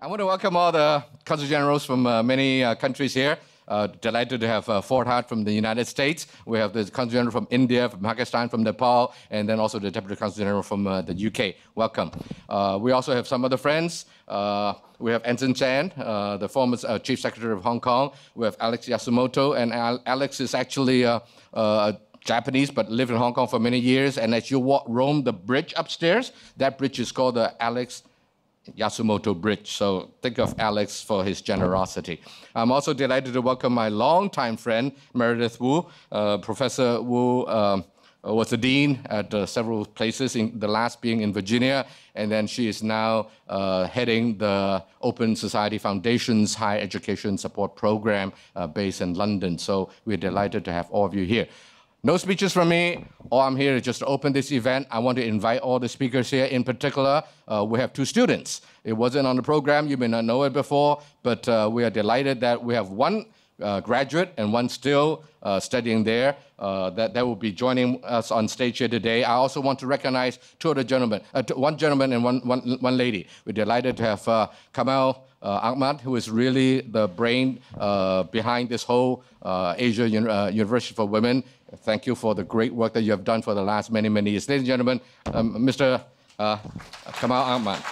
I want to welcome all the Consul Generals from many countries here. Delighted to have Fort Hart from the United States. We have the Consul General from India, from Pakistan, from Nepal, and then also the Deputy Consul General from the UK. Welcome. We also have some other friends. We have Ensign Chan, the former Chief Secretary of Hong Kong. We have Alex Yasumoto, and Alex is actually Japanese, but lived in Hong Kong for many years. And as you roam the bridge upstairs, that bridge is called the Alex Yasumoto Bridge. So think of Alex for his generosity. I'm also delighted to welcome my longtime friend, Meredith Wu. Professor Wu was the dean at several places, the last being in Virginia, and then she is now heading the Open Society Foundation's Higher Education Support Program based in London. So we're delighted to have all of you here. No speeches from me. All I'm here is just to open this event. I want to invite all the speakers here. In particular, we have two students. It wasn't on the program. You may not know it before, but we are delighted that we have one graduate and one still studying there that will be joining us on stage here today. I also want to recognize two other gentlemen, one gentleman and one lady. We're delighted to have Kamal Ahmad, who is really the brain behind this whole Asia University for Women. Thank you for the great work that you have done for the last many, many years. Ladies and gentlemen, Mr. Kamal Ahmad.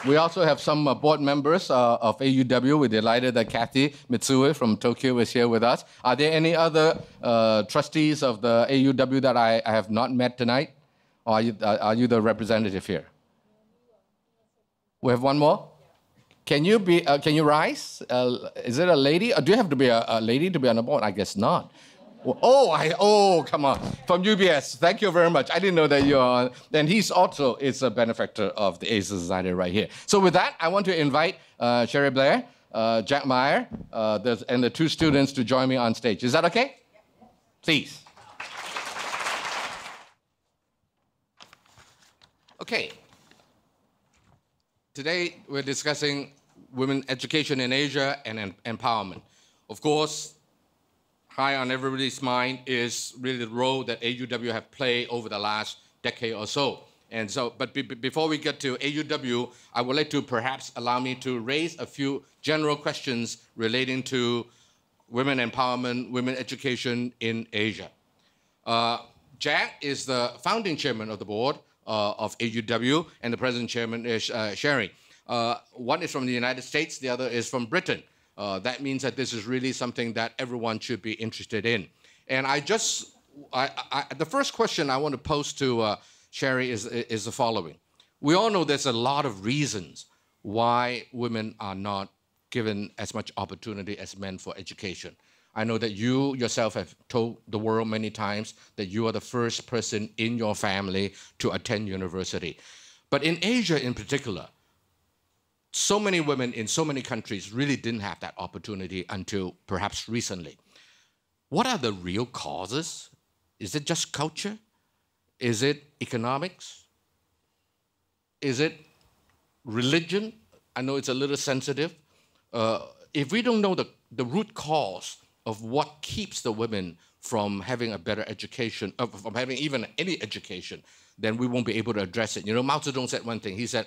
We also have some board members of AUW. We're delighted that Kathy Mitsui from Tokyo is here with us. Are there any other trustees of the AUW that I have not met tonight? Or are you the representative here? We have one more? Can you rise? Is it a lady? Or do you have to be a lady to be on the board? I guess not. Oh, come on. From UBS. Thank you very much. I didn't know that you're on. And he's also is a benefactor of the ASA Society right here. So with that, I want to invite Cherie Blair, Jack Meyer, and the two students to join me on stage. Is that okay? Please. Okay. Today, we're discussing women education in Asia and empowerment. Of course, high on everybody's mind is really the role that AUW have played over the last decade or so. And so, but before we get to AUW, I would like to perhaps allow me to raise a few general questions relating to women empowerment, women education in Asia. Jack is the founding chairman of the board of AUW, and the present chairman is Cherie. One is from the United States, the other is from Britain. That means that this is really something that everyone should be interested in. And the first question I want to pose to Cherie is the following. We all know there's a lot of reasons why women are not given as much opportunity as men for education. I know that you yourself have told the world many times that you are the first person in your family to attend university. But in Asia in particular, so many women in so many countries really didn't have that opportunity until perhaps recently. What are the real causes? Is it just culture? Is it economics? Is it religion? I know it's a little sensitive. If we don't know the root cause of what keeps the women from having a better education, from having even any education, then we won't be able to address it. You know, Mao Zedong said one thing. He said,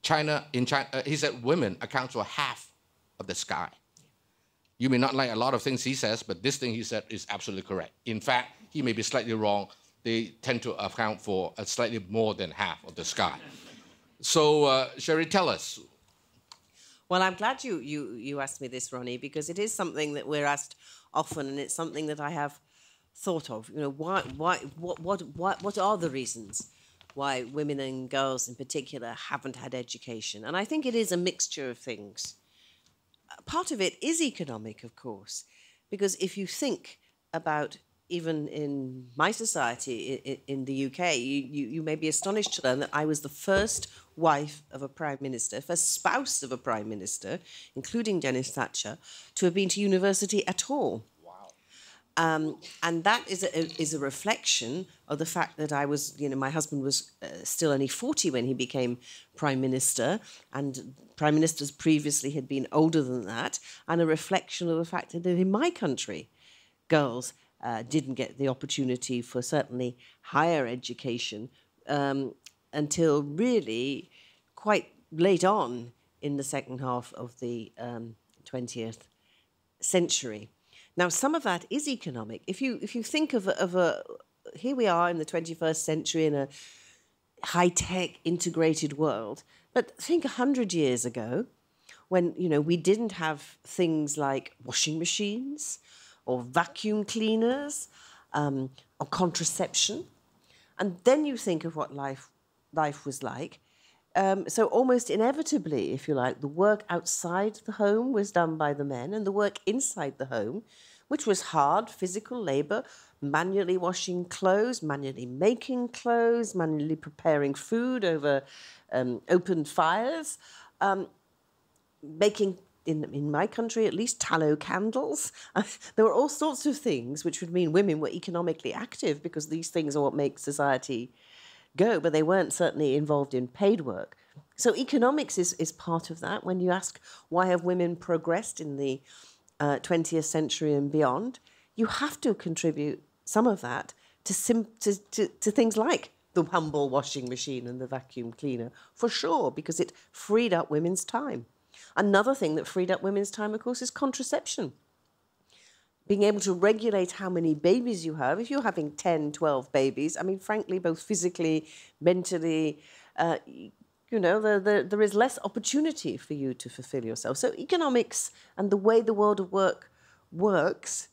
he said women account for half of the sky. You may not like a lot of things he says, but this thing he said is absolutely correct. In fact, he may be slightly wrong. They tend to account for slightly more than half of the sky. So, Cherie, tell us. Well, I'm glad you asked me this, Ronnie, because it is something that we're asked often, and it's something that I have thought of. You know, what are the reasons why women and girls in particular haven't had education? And I think it is a mixture of things. Part of it is economic, of course, because if you think about even in my society in the UK, you may be astonished to learn that I was the first wife of a prime minister, first spouse of a prime minister, including Dennis Thatcher, to have been to university at all. Wow. And that is a reflection of the fact that I was, you know, my husband was still only 40 when he became prime minister, and prime ministers previously had been older than that, and a reflection of the fact that in my country, girls didn't get the opportunity for certainly higher education until really quite late on in the second half of the 20th century. Now, some of that is economic. If you think of a here we are in the 21st century in a high-tech integrated world, but think 100 years ago, when we didn't have things like washing machines or vacuum cleaners or contraception, and then you think of what life was like. So almost inevitably, if you like, the work outside the home was done by the men, and the work inside the home, which was hard physical labor, manually washing clothes, manually making clothes, manually preparing food over open fires, making, in my country at least, tallow candles. There were all sorts of things which would mean women were economically active, because these things are what make society go, but they weren't certainly involved in paid work. So economics is part of that. When you ask why have women progressed in the 20th century and beyond, you have to contribute some of that to things like the humble washing machine and the vacuum cleaner, for sure, because it freed up women's time. Another thing that freed up women's time, of course, is contraception. Being able to regulate how many babies you have. If you're having 10, 12 babies, I mean, frankly, both physically, mentally, there is less opportunity for you to fulfill yourself. So economics and the way the world of work works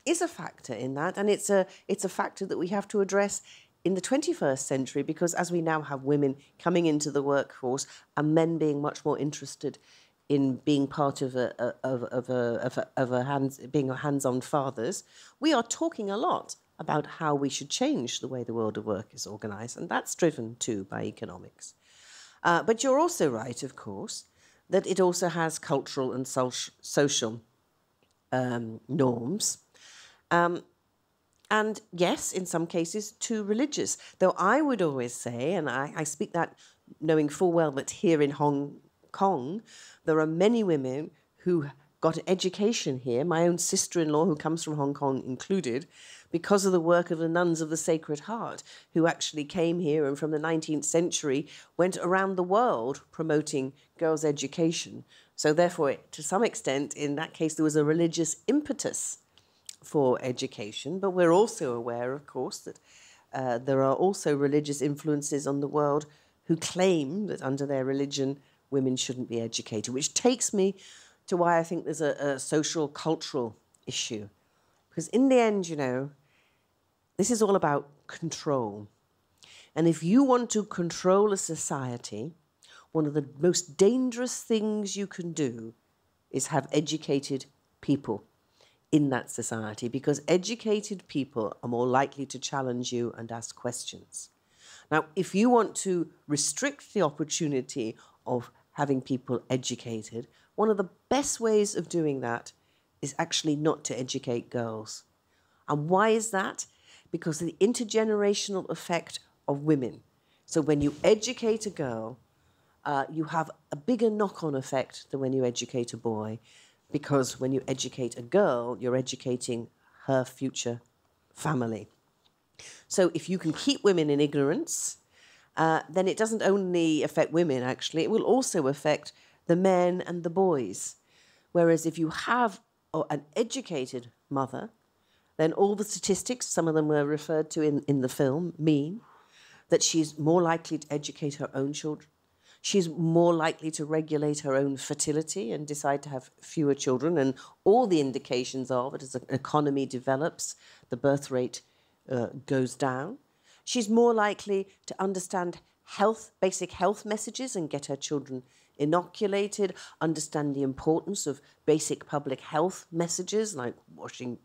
is a factor in that, and it's a factor that we have to address in the 21st century, because as we now have women coming into the workforce and men being much more interested in being part of being hands-on fathers, we are talking a lot about how we should change the way the world of work is organised, and that's driven too by economics. But you're also right, of course, that it also has cultural and social norms. And yes, in some cases, too religious. Though I would always say, and I speak that knowing full well that here in Hong Kong, there are many women who got an education here, my own sister-in-law who comes from Hong Kong included, because of the work of the Nuns of the Sacred Heart, who actually came here and from the 19th century went around the world promoting girls' education. So therefore, to some extent, in that case, there was a religious impetus for education. But we're also aware, of course, that there are also religious influences on the world who claim that under their religion, women shouldn't be educated, which takes me to why I think there's a social, cultural issue. Because in the end, this is all about control. And if you want to control a society, one of the most dangerous things you can do is have educated people in that society, because educated people are more likely to challenge you and ask questions. Now, if you want to restrict the opportunity of having people educated, one of the best ways of doing that is actually not to educate girls. And why is that? Because of the intergenerational effect of women. So when you educate a girl, you have a bigger knock-on effect than when you educate a boy, because when you educate a girl, you're educating her future family. So if you can keep women in ignorance, then it doesn't only affect women, actually, it will also affect the men and the boys. Whereas if you have an educated mother, then all the statistics, some of them were referred to in the film, mean that she's more likely to educate her own children. She's more likely to regulate her own fertility and decide to have fewer children. And all the indications are that as the economy develops, the birth rate goes down. She's more likely to understand basic health messages and get her children inoculated, understand the importance of basic public health messages like washing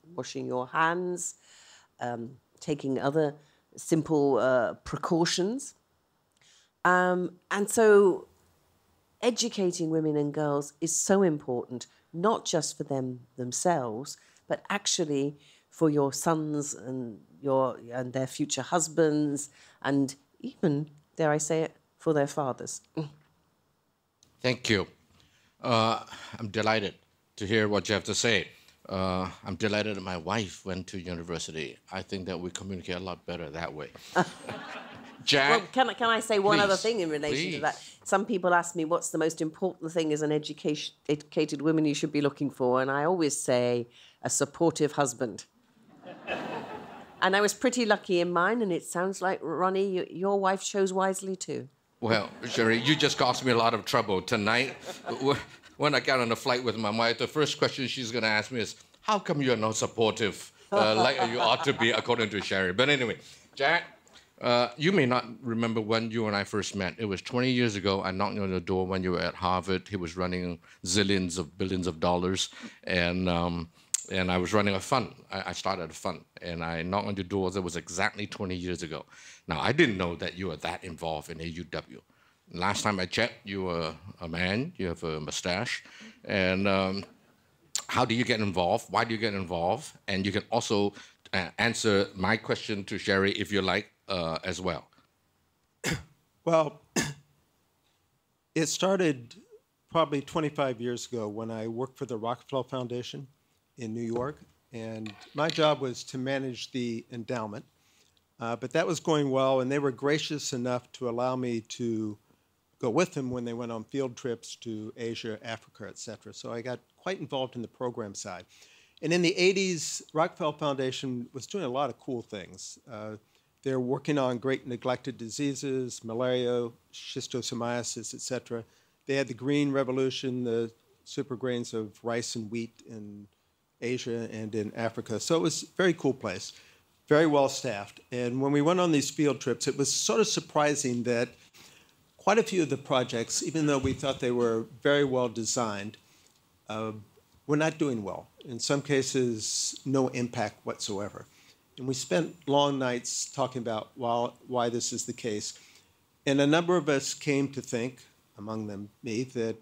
your hands, taking other simple precautions. And so educating women and girls is so important, not just for themselves, but actually for your sons and their future husbands, and even, dare I say it, for their fathers. Thank you. I'm delighted to hear what you have to say. I'm delighted that my wife went to university. I think that we communicate a lot better that way. Jack, well, can I say one other please, thing in relation please. to that? Some people ask me what's the most important thing as an educated woman you should be looking for, and I always say a supportive husband. And I was pretty lucky in mine, and it sounds like, Ronnie, your wife chose wisely too. Well, Cherie, you just caused me a lot of trouble tonight. When I get on the flight with my wife, the first question she's going to ask me is, how come you're not supportive like you ought to be, according to Cherie? But anyway, Jack, you may not remember when you and I first met. It was 20 years ago. I knocked on the door when you were at Harvard. He was running zillions of billions of dollars, and I was running a fund. I started a fund, and I knocked on your door. That was exactly 20 years ago. Now, I didn't know that you were that involved in AUW. Last time I checked, you were a man. You have a mustache. And how do you get involved? Why do you get involved? And you can also answer my question to Cherie, if you like, as well. Well, it started probably 25 years ago when I worked for the Rockefeller Foundation in New York. And my job was to manage the endowment. But that was going well, and they were gracious enough to allow me to go with them when they went on field trips to Asia, Africa, et cetera. So I got quite involved in the program side. And in the 80s, Rockefeller Foundation was doing a lot of cool things. They're working on great neglected diseases, malaria, schistosomiasis, et cetera. They had the green revolution, the super grains of rice and wheat in Asia and in Africa. So it was a very cool place, very well staffed. And when we went on these field trips, it was sort of surprising that quite a few of the projects, even though we thought they were very well designed, were not doing well. In some cases, no impact whatsoever. And we spent long nights talking about why this is the case. And a number of us came to think, among them me, that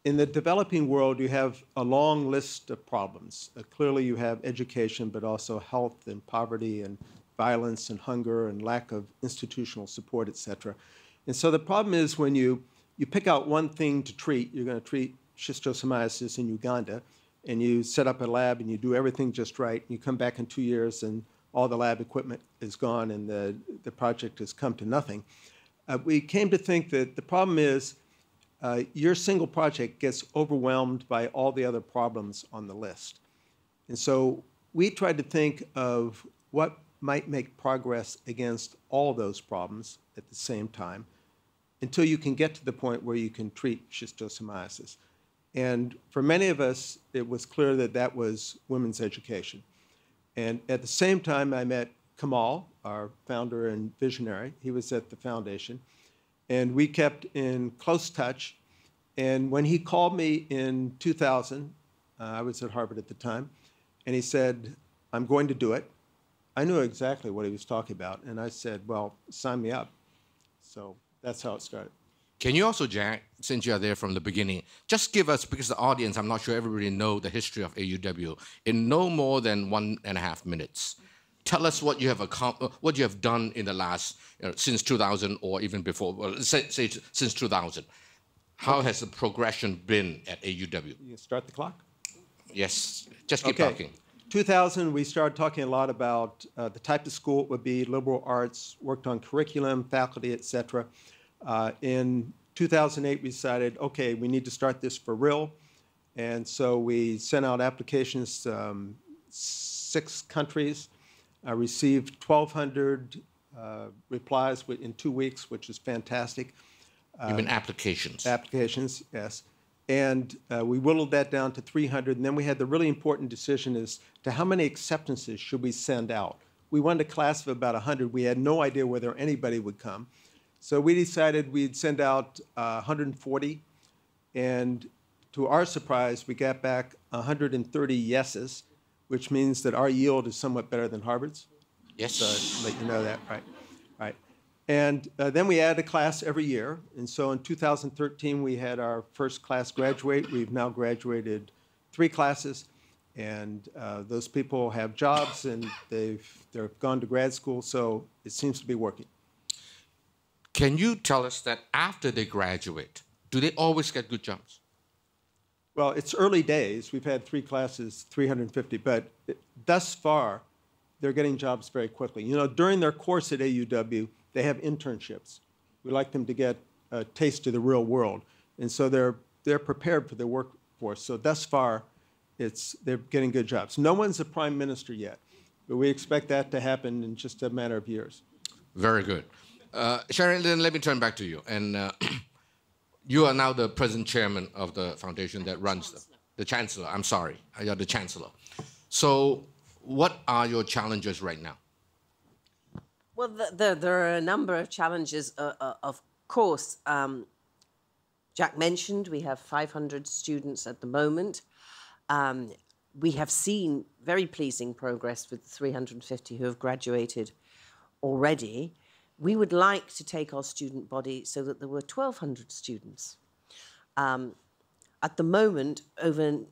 in the developing world, you have a long list of problems. Clearly, you have education, but also health and poverty and violence and hunger and lack of institutional support, et cetera. And so the problem is when you pick out one thing to treat, you're going to treat schistosomiasis in Uganda, and you set up a lab and you do everything just right, and you come back in 2 years and all the lab equipment is gone and the project has come to nothing. We came to think that the problem is your single project gets overwhelmed by all the other problems on the list. And so we tried to think of what might make progress against all those problems at the same time until you can get to the point where you can treat schistosomiasis. And for many of us, it was clear that that was women's education. And at the same time, I met Kamal, our founder and visionary. He was at the foundation. And we kept in close touch. And when he called me in 2000, I was at Harvard at the time, and he said, I'm going to do it. I knew exactly what he was talking about. And I said, well, sign me up. So that's how it started. Can you also, Jack, since you're there from the beginning, just give us, because the audience, I'm not sure everybody know the history of AUW, in no more than 1.5 minutes. Tell us what you have done in the last, since 2000 or even before, well, say since 2000. How has the progression been at AUW? You start the clock? Yes, just keep talking. 2000, we started talking a lot about the type of school it would be, liberal arts, worked on curriculum, faculty, et cetera. In 2008, we decided, okay, we need to start this for real. And so we sent out applications to 6 countries. I received 1,200 replies in 2 weeks, which is fantastic. You mean applications? Applications, yes. And we whittled that down to 300. And then we had the really important decision as to how many acceptances should we send out. We wanted a class of about 100. We had no idea whether anybody would come. So we decided we'd send out 140. And to our surprise, we got back 130 yeses, which means that our yield is somewhat better than Harvard's. Yes. So let you know that, right? Right. And then we added a class every year. And so in 2013, we had our first class graduate. We've now graduated 3 classes. And those people have jobs, and they've gone to grad school. So it seems to be working. Can you tell us that after they graduate, do they always get good jobs? Well, it's early days. We've had 3 classes, 350. But thus far, they're getting jobs very quickly. You know, during their course at AUW, they have internships. We like them to get a taste of the real world. And so they're prepared for the workforce. So thus far, they're getting good jobs. No one's a prime minister yet, but we expect that to happen in just a matter of years. Very good. Cherie, then let me turn back to you. And you are now the present chairman of the foundation that runs the Chancellor. I'm sorry, you're the Chancellor. So what are your challenges right now? Well, there are a number of challenges, of course. Jack mentioned we have 500 students at the moment. We have seen very pleasing progress with 350 who have graduated already. We would like to take our student body so that there were 1,200 students. At the moment, the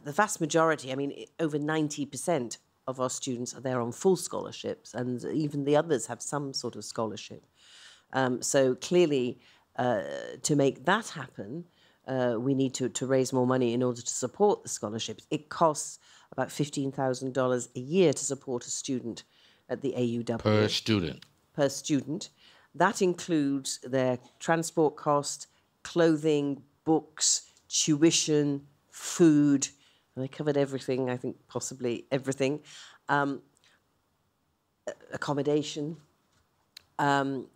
vast majority, I mean, over 90% of our students are there on full scholarships, and even the others have some sort of scholarship. So clearly, to make that happen, we need to raise more money in order to support the scholarships. It costs about $15,000 a year to support a student at the AUW. Per student? Per student. That includes their transport cost, clothing, books, tuition, food. And I covered everything, I think possibly everything. Accommodation. And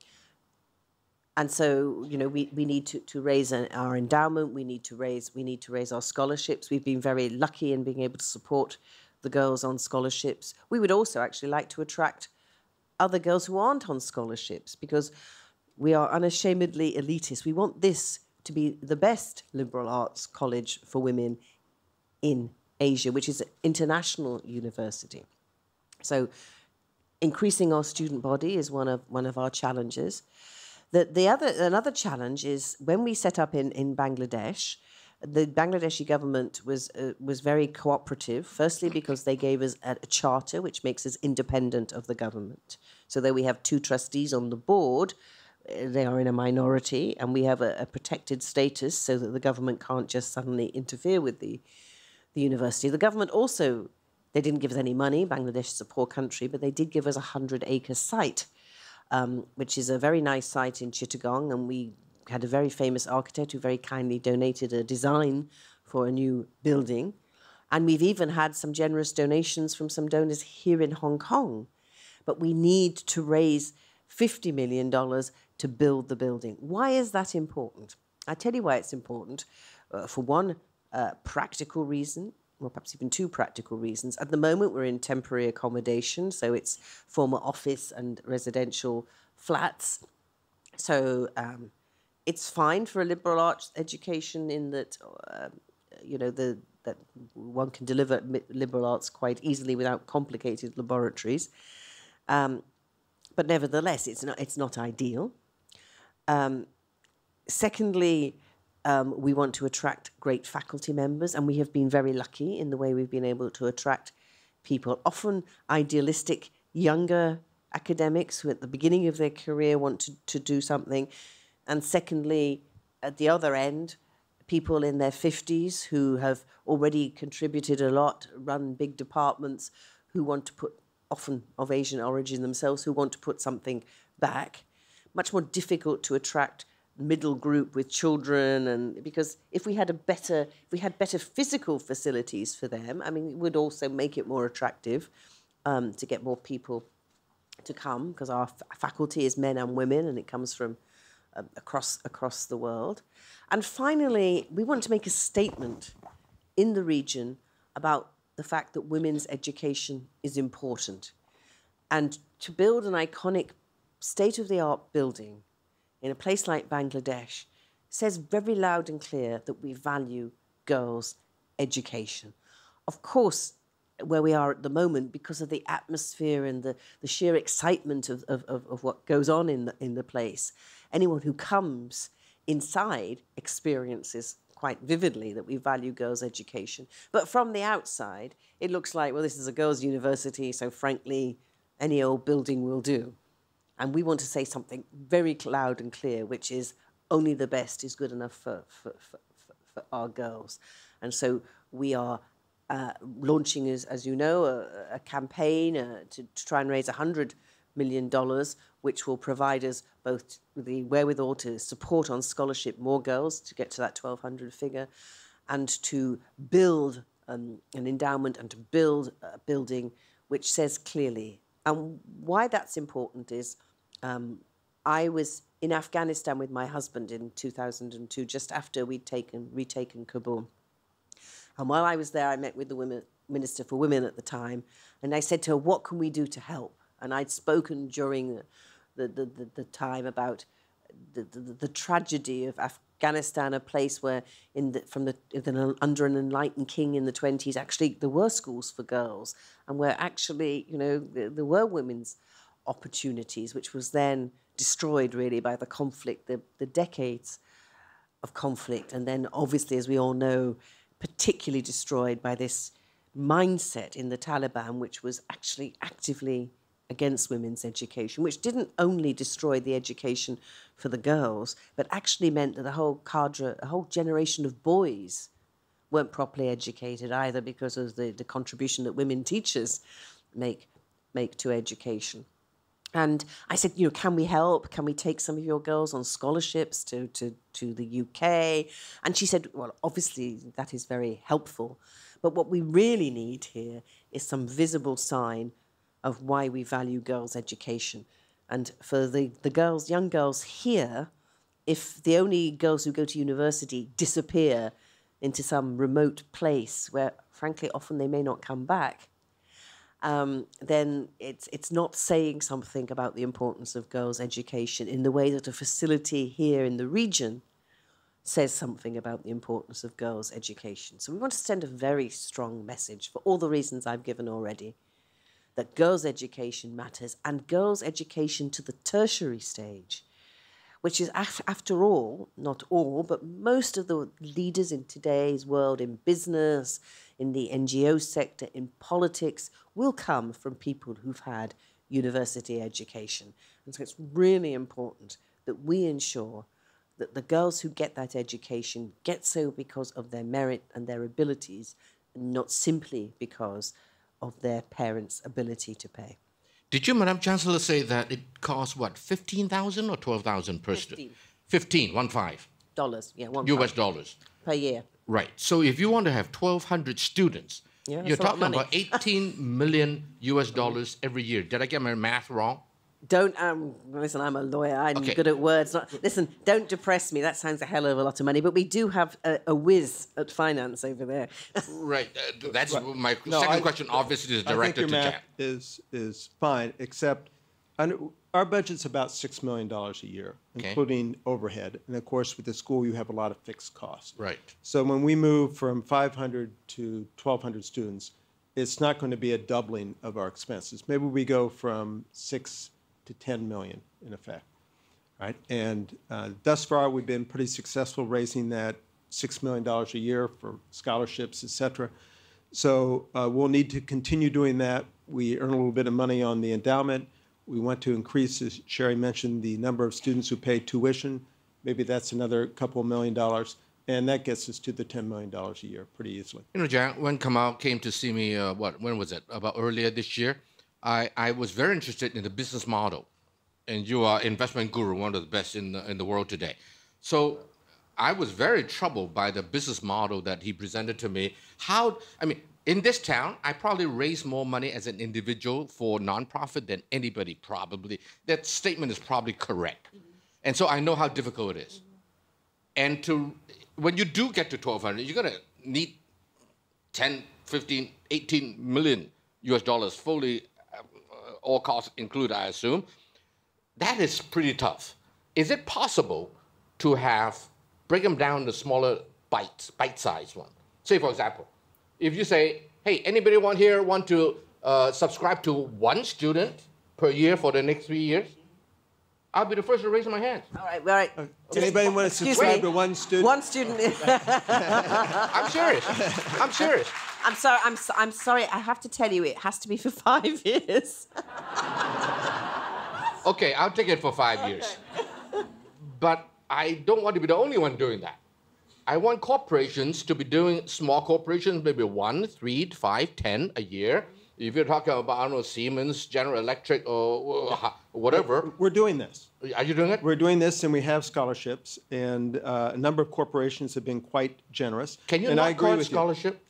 so, you know, we need to raise our endowment. We need to raise our scholarships. We've been very lucky in being able to support the girls on scholarships. We would also actually like to attract other girls who aren't on scholarships, because we are unashamedly elitist. We want this to be the best liberal arts college for women in Asia, which is an international university. So increasing our student body is one of our challenges. Another challenge is when we set up in Bangladesh, the Bangladeshi government was very cooperative, firstly because they gave us a charter which makes us independent of the government. So that we have 2 trustees on the board, they are in a minority, and we have a protected status so that the government can't just suddenly interfere with the university. The government also, they didn't give us any money. Bangladesh is a poor country, but they did give us a 100-acre site, which is a very nice site in Chittagong, and we had a very famous architect who very kindly donated a design for a new building. And we've even had some generous donations from some donors here in Hong Kong. But we need to raise $50 million to build the building. Why is that important? I'll tell you why it's important. For one practical reason, or perhaps even 2 practical reasons. At the moment, we're in temporary accommodation, so it's former office and residential flats. So it's fine for a liberal arts education in that, you know, that one can deliver liberal arts quite easily without complicated laboratories. But nevertheless, it's not ideal. Secondly, we want to attract great faculty members, and we have been very lucky in the way we've been able to attract people, often idealistic, younger academics who at the beginning of their career want to do something. And secondly, at the other end, people in their 50s who have already contributed a lot, run big departments, who want to put, often of Asian origin themselves, who want to put something back. Much more difficult to attract middle group with children, and because if we had better physical facilities for them, I mean, it would also make it more attractive to get more people to come, because our faculty is men and women, and it comes from across the world. And finally, we want to make a statement in the region about the fact that women's education is important, and to build an iconic state-of-the-art building in a place like Bangladesh says very loud and clear that we value girls' education. Of course, where we are at the moment, because of the atmosphere and the sheer excitement of what goes on in the place, anyone who comes inside experiences quite vividly that we value girls' education. But from the outside, it looks like, well, this is a girls' university, so frankly, any old building will do. And we want to say something very loud and clear, which is only the best is good enough for our girls. And so we are launching, as you know, a campaign to try and raise $100 million, which will provide us both the wherewithal to support on scholarship more girls to get to that 1,200 figure, and to build an endowment and to build a building which says clearly. And why that's important is I was in Afghanistan with my husband in 2002, just after we'd retaken Kabul. And while I was there, I met with the Minister for Women at the time, and I said to her, what can we do to help? And I'd spoken during the time about the tragedy of Afghanistan, a place where under an enlightened king in the 20s, actually there were schools for girls, and where actually, you know, there were women's opportunities, which was then destroyed really by the conflict, the decades of conflict, and then obviously, as we all know, particularly destroyed by this mindset in the Taliban, which was actually actively against women's education, which didn't only destroy the education for the girls, but actually meant that the whole cadre, a whole generation of boys weren't properly educated either, because of the contribution that women teachers make to education. And I said, you know, can we help? Can we take some of your girls on scholarships to the UK? And she said, well, obviously that is very helpful. But what we really need here is some visible sign of why we value girls' education. And for the girls, young girls here, if the only girls who go to university disappear into some remote place where, frankly, often they may not come back, then it's not saying something about the importance of girls' education in the way that a facility here in the region says something about the importance of girls' education. So we want to send a very strong message for all the reasons I've given already, that girls' education matters, and girls' education to the tertiary stage, which is, after all, not all, but most of the leaders in today's world, in business, in the NGO sector, in politics, will come from people who've had university education. And so it's really important that we ensure that the girls who get that education get so because of their merit and their abilities, and not simply because of their parents' ability to pay. Did you, Madam Chancellor, say that it costs, what, 15,000 or 12,000 per student? 15, dollars, yeah, US dollars. Per year. Right. So if you want to have 1,200 students, Yeah, you're that's a lot of talking about 18 million US dollars every year. Did I get my math wrong? Don't, listen, I'm a lawyer, I'm good at words. Listen, don't depress me, that sounds a hell of a lot of money, but we do have a whiz at finance over there. Right, that's my second question, obviously, is directed to Jack. I think your math is fine, except our budget's about $6 million a year, including overhead. And of course, with the school, you have a lot of fixed costs. Right. So when we move from 500 to 1,200 students, it's not going to be a doubling of our expenses. Maybe we go from 6 to 10 million, in effect, right? And thus far, we've been pretty successful raising that $6 million a year for scholarships, et cetera. So we'll need to continue doing that. We earn a little bit of money on the endowment. We want to increase, as Cherie mentioned, the number of students who pay tuition. Maybe that's another couple $1 million. And that gets us to the $10 million a year pretty easily. You know, Jack, when Kamal came to see me, when was it? About earlier this year, I was very interested in the business model. And you are investment guru, one of the best in the world today. So I was very troubled by the business model that he presented to me. In this town, I probably raise more money as an individual for nonprofit than anybody probably. That statement is probably correct. And so I know how difficult it is. And when you do get to 1,200, you're going to need 10, 15, 18 million US dollars fully, all costs included, I assume. That is pretty tough. Is it possible to break them down to smaller bite-sized one? Say, for example, if you say, hey, anybody want to subscribe to one student per year for the next 3 years? I'll be the first to raise my hand. All right. Anybody want to subscribe to one student? One student. I'm serious. I'm sorry. I have to tell you, it has to be for 5 years. Okay, I'll take it for 5 years. But I don't want to be the only one doing that. I want corporations to be doing, small corporations, maybe 1, 3, 5, 10 a year. If you're talking about, I don't know, Siemens, General Electric, or whatever. We're doing this. Are you doing it? We're doing this, and we have scholarships, and a number of corporations have been quite generous. Can you and not call it scholarship?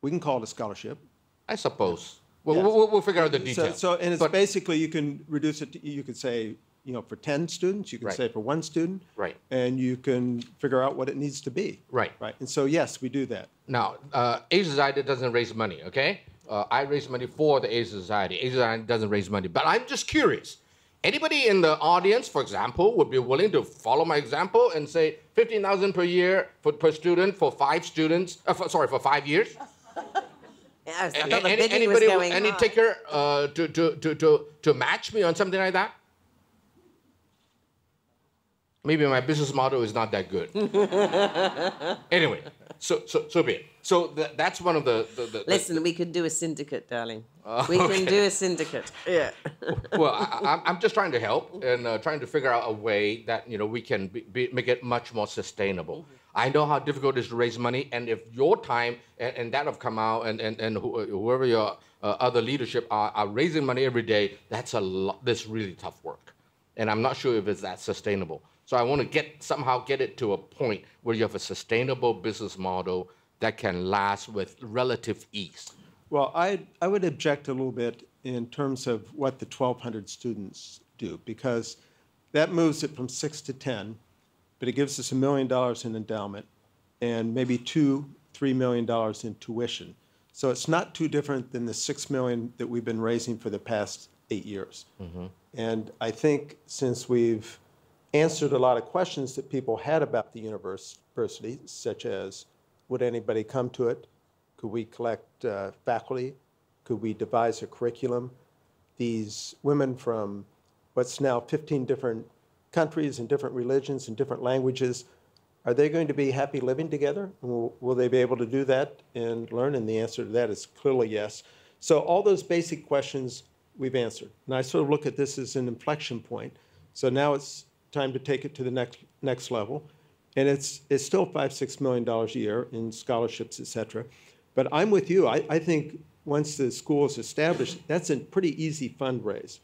We can call it a scholarship. I suppose. Yes. We'll figure out the details. And it's basically, you can reduce it to, you could say, for 10 students, you can say for 1 student. Right. And you can figure out what it needs to be. Right. Right. And so, yes, we do that. Now, Asia Society doesn't raise money, okay? I raise money for the Asia Society. Asia Society doesn't raise money. But I'm just curious. Anybody in the audience, for example, would be willing to follow my example and say $15,000 per year per student for 5 students, for 5 years? Yes, Anybody, any ticker to match me on something like that? Maybe my business model is not that good. Anyway, so be it. So that's one of the Listen, we could do a syndicate, darling. We can do a syndicate. Yeah. Well, I'm just trying to help and trying to figure out a way that we can make it much more sustainable. I know how difficult it is to raise money, and if your time and that have come out, and whoever your other leadership are raising money every day, that's really tough work, and I'm not sure if it's that sustainable. So I want to somehow get it to a point where you have a sustainable business model that can last with relative ease. Well, I would object a little bit in terms of what the 1,200 students do, because that moves it from 6 to 10, but it gives us $1 million in endowment and maybe $2-3 million in tuition. So it's not too different than the $6 million that we've been raising for the past 8 years. Mm-hmm. And I think since we've answered a lot of questions that people had about the university, such as, would anybody come to it? Could we collect faculty? Could we devise a curriculum? These women from what's now 15 different countries and different religions and different languages, are they going to be happy living together? Will they be able to do that and learn? And the answer to that is clearly yes. So all those basic questions we've answered. And I sort of look at this as an inflection point. So now it's time to take it to the next level. And it's still $5-6 million a year in scholarships, et cetera. But I'm with you. I think once the school is established, that's a pretty easy fundraise,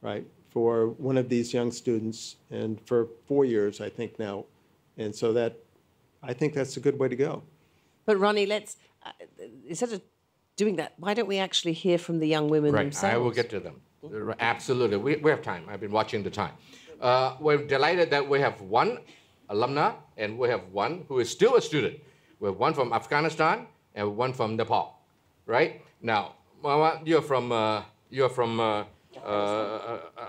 right, for one of these young students, and for 4 years, I think now. And so I think that's a good way to go. But Ronnie, let's, instead of doing that, why don't we actually hear from the young women themselves? Right, I will get to them. Absolutely. We have time. I've been watching the time. We're delighted that we have one alumna, and we have one who is still a student. We have one from Afghanistan and one from Nepal, right? Now, Marvah, you're from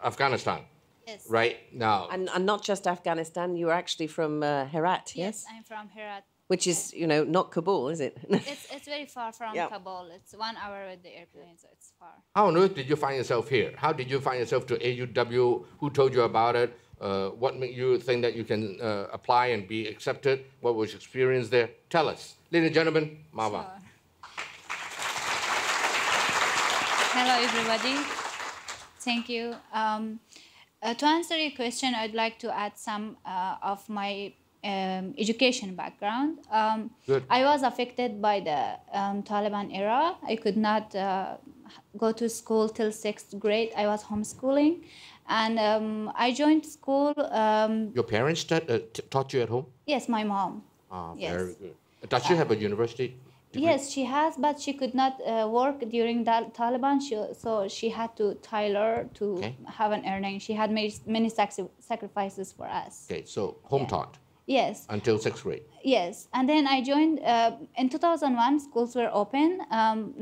Afghanistan, yes. Right? Now, and not just Afghanistan. You're actually from Herat, yes? Yes, I'm from Herat. Which is, not Kabul, is it? It's very far from Yeah. Kabul. It's 1 hour with the airplane, so it's far. how on earth did you find yourself here? How did you find yourself to AUW? Who told you about it? What made you think that you can apply and be accepted? What was your experience there? Tell us. Ladies and gentlemen, Marvah. Sure. Hello, everybody. Thank you. To answer your question, I'd like to add some of my education background. Good. I was affected by the Taliban era. I could not go to school till 6th grade. I was homeschooling. And I joined school. Your parents taught you at home? Yes, my mom. Ah, Yes. very good. Does she have a university degree? Yes, she has, but she could not work during the Taliban, so she had to tailor to have an earning. She had made many sacrifices for us. Okay, so home taught Yes. until 6th grade. Yes, and then I joined, in 2001, schools were open,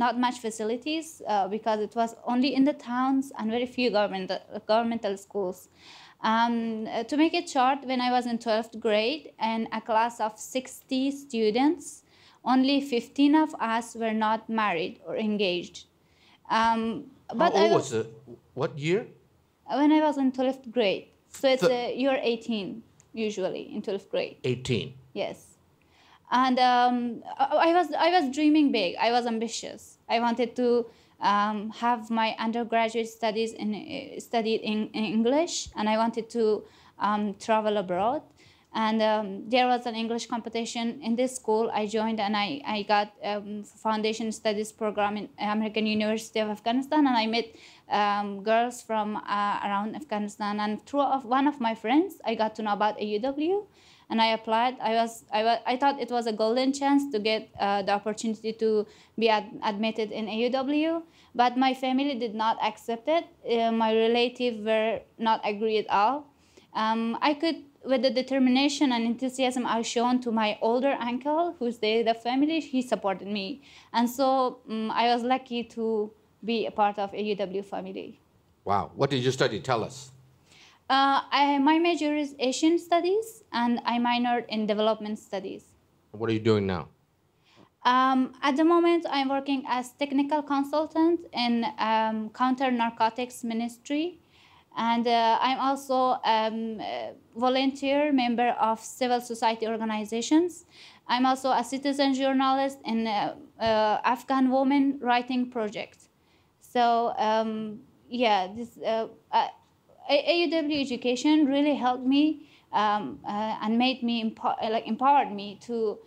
not much facilities because it was only in the towns and very few governmental schools. To make it short, when I was in 12th grade and a class of 60 students, only 15 of us were not married or engaged. But How old was it? What year? When I was in 12th grade, so it's you're 18 usually in 12th grade. 18. Yes. And I was dreaming big. I was ambitious. I wanted to have my undergraduate studies studied in English, and I wanted to travel abroad. And there was an English competition in this school. I joined, and I got foundation studies program in American University of Afghanistan, and I met girls from around Afghanistan. And through one of my friends, I got to know about AUW, and I applied. I thought it was a golden chance to get the opportunity to be admitted in AUW, but my family did not accept it. My relatives were not agree at all. I could, with the determination and enthusiasm I shown to my older uncle, who's the head of family, he supported me. And so I was lucky to be a part of AUW family. Wow. What did you study? Tell us. My major is Asian studies, and I minored in development studies. What are you doing now? At the moment, I'm working as technical consultant in counter narcotics ministry. And I'm also a volunteer member of civil society organizations. I'm also a citizen journalist in Afghan Women Writing Project. So yeah, this AUW education really helped me and made me empowered me to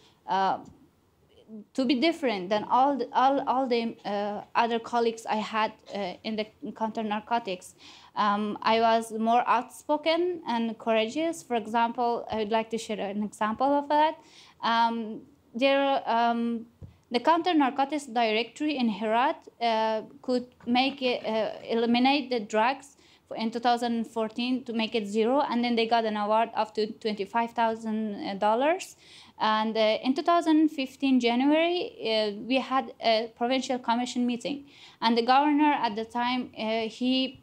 be different than all the other colleagues I had in the counter narcotics. I was more outspoken and courageous. For example, I would like to share an example of that. The counter narcotics directory in Herat could make it, eliminate the drugs in 2014 to make it zero, and then they got an award up to $25,000. And in 2015 January, we had a provincial commission meeting, and the governor at the time he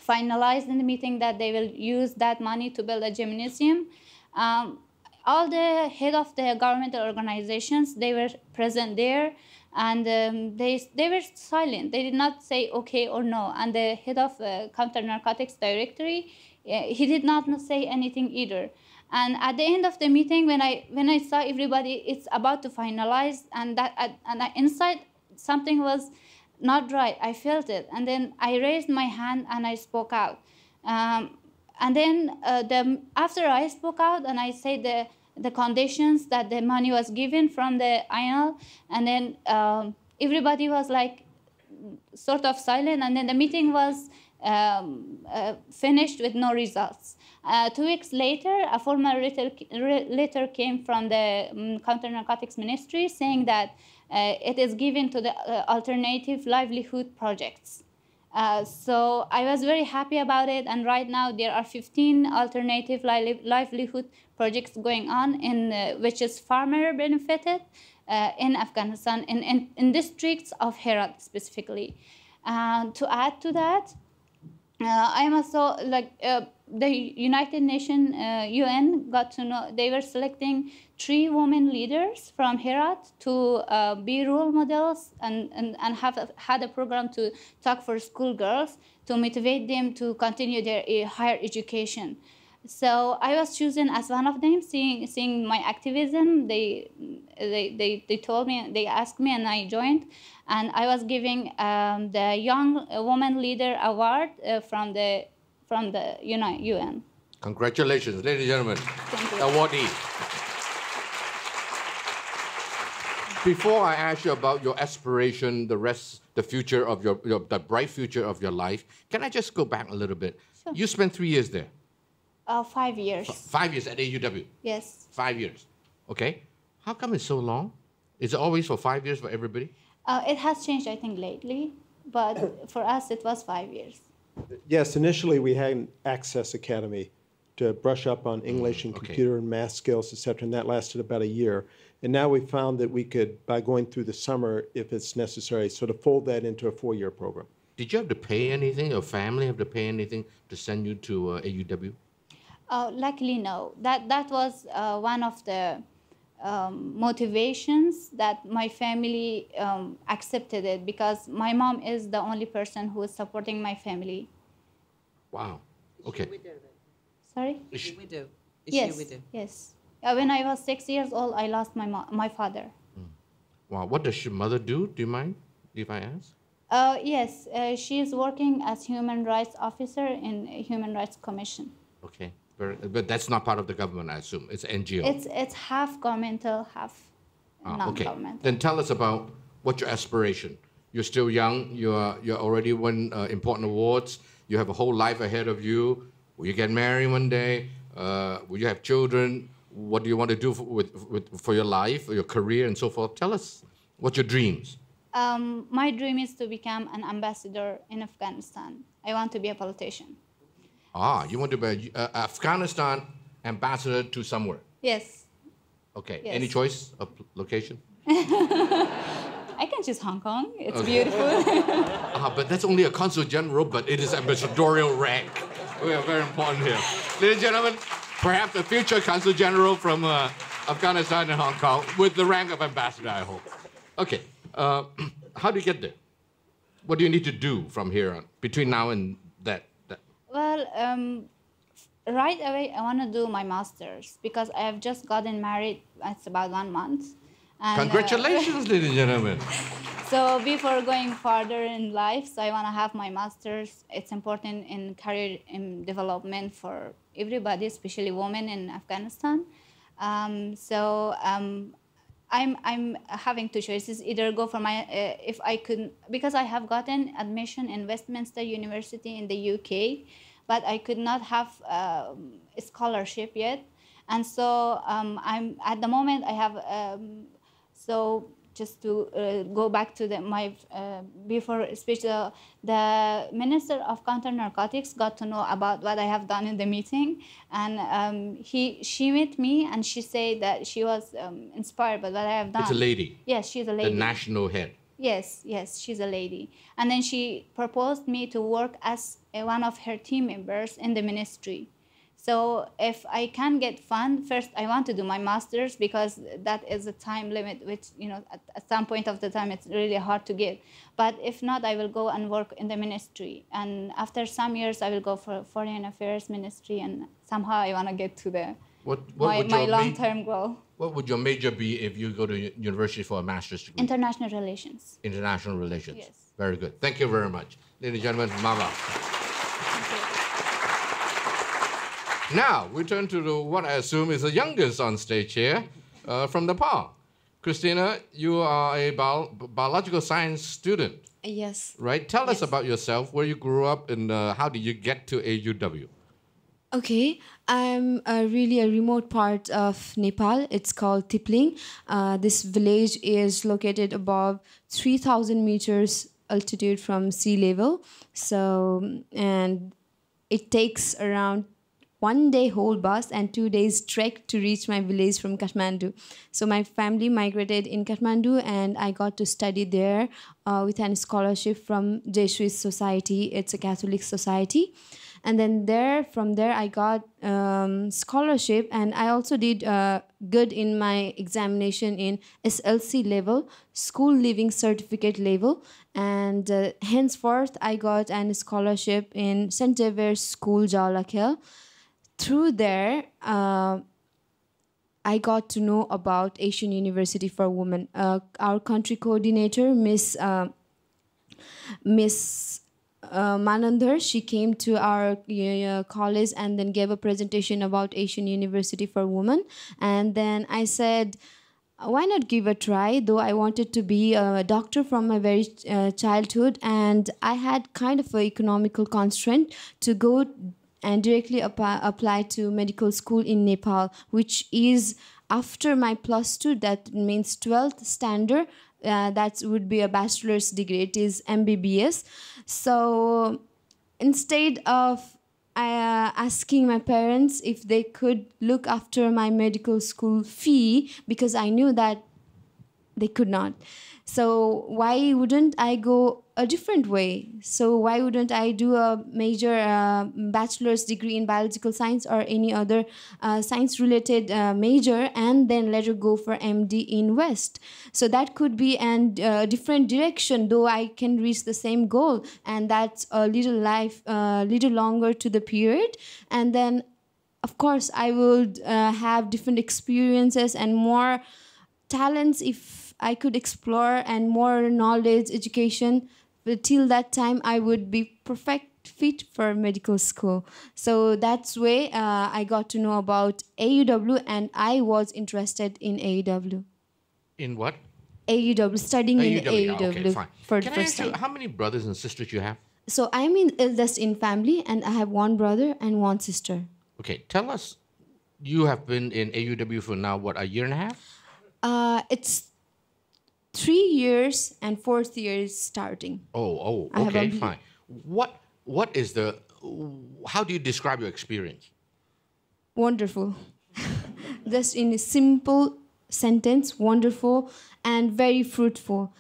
finalized in the meeting that they will use that money to build a gymnasium. All the head of the governmental organizations, they were present there, and they were silent. They did not say okay or no. And the head of counter narcotics directory, he did not say anything either. And at the end of the meeting, when I saw everybody, it's about to finalize, and inside something was not right. I felt it, and then I raised my hand and I spoke out. And then after I spoke out and I said the conditions that the money was given from the INL, and then everybody was like sort of silent, and then the meeting was finished with no results. 2 weeks later, a formal letter came from the counter narcotics ministry saying that it is given to the alternative livelihood projects. So I was very happy about it, and right now there are 15 alternative livelihood projects going on, which is farmer benefited in Afghanistan, in districts of Herat specifically. To add to that, I am also the United Nations UN got to know they were selecting 3 women leaders from Herat to be role models and had a program to talk for schoolgirls to motivate them to continue their higher education. So I was chosen as one of them, seeing my activism. They told me, they asked me, and I joined. And I was giving the Young Woman Leader Award from the UN. Congratulations, ladies and gentlemen. Thank you. Awardee. Before I ask you about your aspiration, the future of the bright future of your life, can I just go back a little bit? Sure. You spent 3 years there. 5 years. 5 years at AUW? Yes. 5 years. Okay. How come it's so long? Is it always for 5 years for everybody? It has changed, I think, lately, but for us, it was 5 years. Yes, initially we had an Access Academy to brush up on English and computer and math skills, et cetera, and that lasted about a year. And now we found that we could, by going through the summer, if it's necessary, sort of fold that into a 4-year program. Did you have to pay anything, or family have to pay anything to send you to AUW? Luckily, no. That was one of the motivations that my family accepted it, because my mom is the only person who is supporting my family. Wow. Okay. Sorry? Is she a widow? Yes. Yes. When I was 6 years old, I lost my father. Wow. What does your mother do? Do you mind if I ask? Yes. She is working as human rights officer in Human Rights Commission. Okay. But that's not part of the government, I assume. It's NGO. It's half governmental, half Okay. non-governmental. Then tell us about what's your aspiration. You're still young. You're already won important awards. You have a whole life ahead of you. Will you get married one day? Will you have children? What do you want to do for your life, or your career, and so forth? Tell us. What's your dreams? My dream is to become an ambassador in Afghanistan. I want to be a politician. You want to be an Afghanistan ambassador to somewhere? Yes. Okay. Yes. Any choice of location? I can choose Hong Kong. It's beautiful. But that's only a consul general, but it is ambassadorial rank. We are very important here. Ladies and gentlemen, perhaps a future consul general from Afghanistan and Hong Kong with the rank of ambassador, I hope. Okay. How do you get there? What do you need to do from here on, between now and that? Well, right away, I want to do my master's because I have just gotten married. It's about 1 month. And, Congratulations, ladies and gentlemen. So before going further in life, so I want to have my master's. It's important in career development for everybody, especially women in Afghanistan. I'm having two choices. Either go for my, if I could, because I have gotten admission in Westminster University in the UK, but I could not have a scholarship yet. And so I'm, at the moment I have, so just to go back to my before speech, the Minister of Counter Narcotics got to know about what I have done in the meeting, and she met me and she said that she was inspired by what I have done. It's a lady. Yes, she's a lady. The national head. Yes, she's a lady. And then she proposed me to work as one of her team members in the ministry. So if I can get fund, first I want to do my master's because that is a time limit, which, you know, at some point of the time it's really hard to get. But if not, I will go and work in the ministry. And after some years, I will go for Foreign Affairs Ministry, and somehow I want to get to my long-term goal. What would your major be if you go to university for a master's degree? International relations. International relations. Yes. Very good. Thank you very much. Ladies and gentlemen, Marvah. Now, we turn to what I assume is the youngest on stage here, from Nepal. Christina, you are a biological science student. Yes. Right? Tell us about yourself, where you grew up, and how did you get to AUW? Okay, I'm really a remote part of Nepal. It's called Tipling. This village is located above 3,000 meters altitude from sea level. So, and it takes around 1 day whole bus and 2 days trek to reach my village from Kathmandu. So my family migrated in Kathmandu, and I got to study there with a scholarship from Jesuit Society. It's a Catholic society. And then from there I got scholarship, and I also did good in my examination in SLC level, school living certificate level, and henceforth I got a scholarship in St. Xavier's School, Jawlakhel. Through there, I got to know about Asian University for Women. Our country coordinator, Miss Manandar, she came to our college and then gave a presentation about Asian University for Women. And then I said, why not give a try? Though I wanted to be a doctor from my very childhood, and I had kind of an economical constraint to go and directly apply to medical school in Nepal, which is after my +2, that means 12th standard, that would be a bachelor's degree. It is MBBS. So instead of asking my parents if they could look after my medical school fee, because I knew that they could not. So why wouldn't I go a different way? So why wouldn't I do a major bachelor's degree in biological science or any other science-related major, and then later go for MD in West? So that could be a different direction, though I can reach the same goal, and that's a little longer to the period. And then, of course, I would have different experiences and more talents if I could explore, and more knowledge, education. But till that time, I would be perfect fit for medical school. So that's where I got to know about AUW, and I was interested in AUW. In what? AUW, studying in AUW. AUW Okay, fine. for Can the I first ask you, time. how many brothers and sisters you have? So I'm in eldest in family, and I have one brother and one sister. Okay, tell us, you have been in AUW for now, what, a year and a half? It's 3 years and 4th year is starting. Okay, fine. What is the, how do you describe your experience? Wonderful. Just in a simple sentence, wonderful and very fruitful.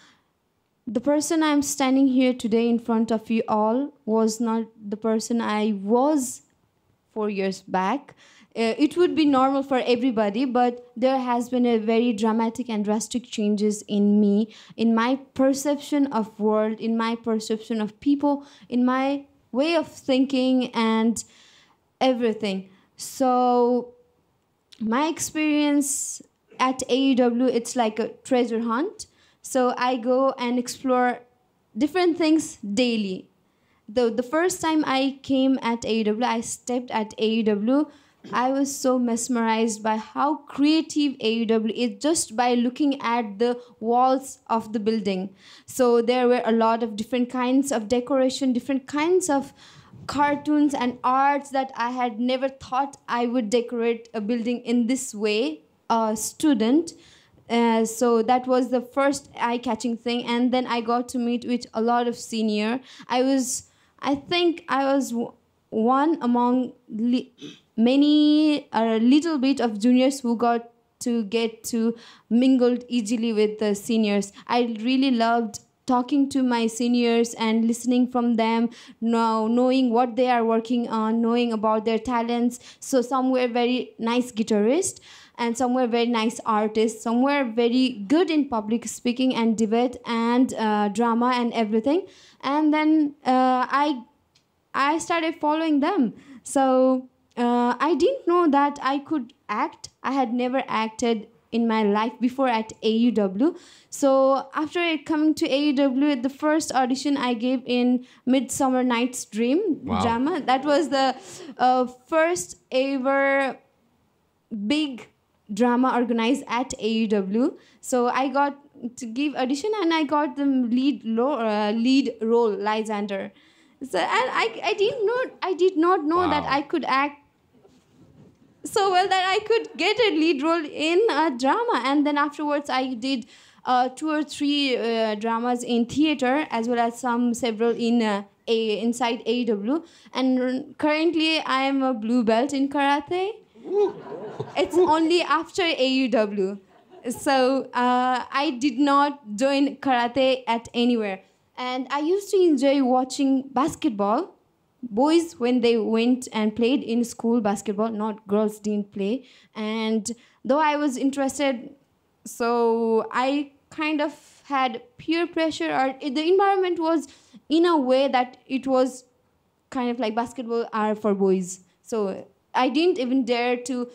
The person I'm standing here today in front of you all was not the person I was 4 years back. It would be normal for everybody, but there has been a very dramatic and drastic changes in me, in my perception of world, in my perception of people, in my way of thinking and everything. So my experience at AEW, it's like a treasure hunt. So I go and explore different things daily. The first time I came at AEW, I stepped at AEW, I was so mesmerized by how creative AEW is just by looking at the walls of the building. So there were a lot of different kinds of decoration, different kinds of cartoons and arts that I had never thought I would decorate a building in this way, a student. So that was the first eye-catching thing. And then I got to meet with a lot of senior. I think I was one among many, a little bit of juniors who got to get to mingled easily with the seniors. I really loved talking to my seniors and listening from them, knowing what they are working on, knowing about their talents. So some were very nice guitarists, and some were very nice artists, some were very good in public speaking and debate and drama and everything. And then I started following them. So I didn't know that I could act. I had never acted in my life before at AUW. So after coming to AUW, the first audition I gave in Midsummer Night's Dream drama. That was the first ever big drama organized at AUW. So I got to give audition and I got the lead role, Lysander. So and I did not know that I could act so well that I could get a lead role in a drama. And then afterwards I did 2 or 3 dramas in theater, as well as several in inside AEW. And currently I am a blue belt in karate. It's only after AEW. So I did not join karate at anywhere. And I used to enjoy watching basketball. Boys, when they went and played in school basketball, not girls didn't play. And though I was interested, so I kind of had peer pressure, or the environment was in a way that it was kind of like basketball are for boys. So I didn't even dare to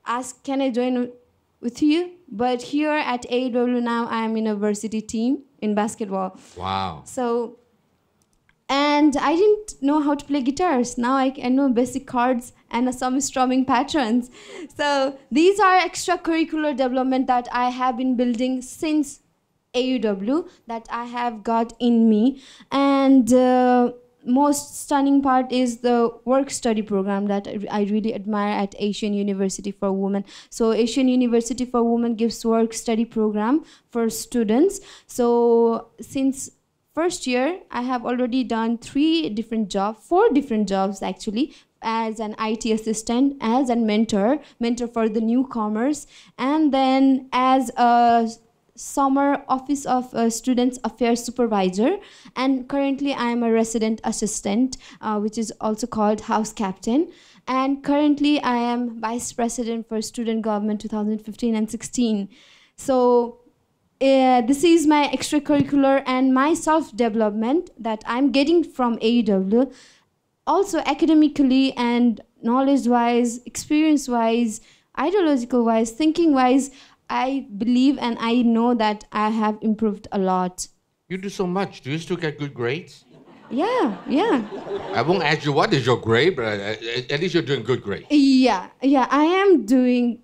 ask, can I join with you? But here at AEW now, I am in a varsity team in basketball. Wow. So, and I didn't know how to play guitars. Now I know basic chords and some strumming patterns. So these are extracurricular development that I have been building since AUW, that I have got in me. And most stunning part is the work-study program that I really admire at Asian University for Women. So Asian University for Women gives work-study program for students. So since first year, I have already done 4 different jobs actually, as an IT assistant, as a mentor for the newcomers, and then as a summer office of students affairs supervisor. And currently I am a resident assistant, which is also called house captain. And currently I am vice president for student government 2015 and 16. So this is my extracurricular and my self-development that I'm getting from AEW. Also academically and knowledge-wise, experience-wise, ideological-wise, thinking-wise, I believe and I know that I have improved a lot. You do so much. Do you still get good grades? Yeah, yeah. I won't ask you what is your grade, but at least you're doing good grade. Yeah, yeah, I am doing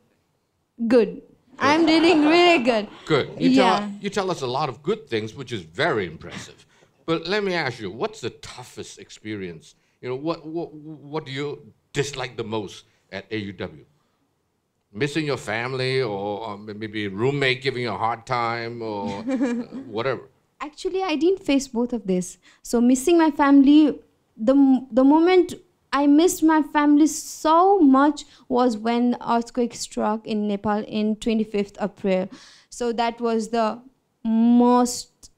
good. I'm doing really good. Good. Yeah. You tell us a lot of good things, which is very impressive. But let me ask you, what's the toughest experience? You know, what do you dislike the most at AUW? Missing your family, or maybe a roommate giving you a hard time, or whatever? Actually, I didn't face both of this. So missing my family, the moment I missed my family so much was when earthquake struck in Nepal in 25th April. So that was the most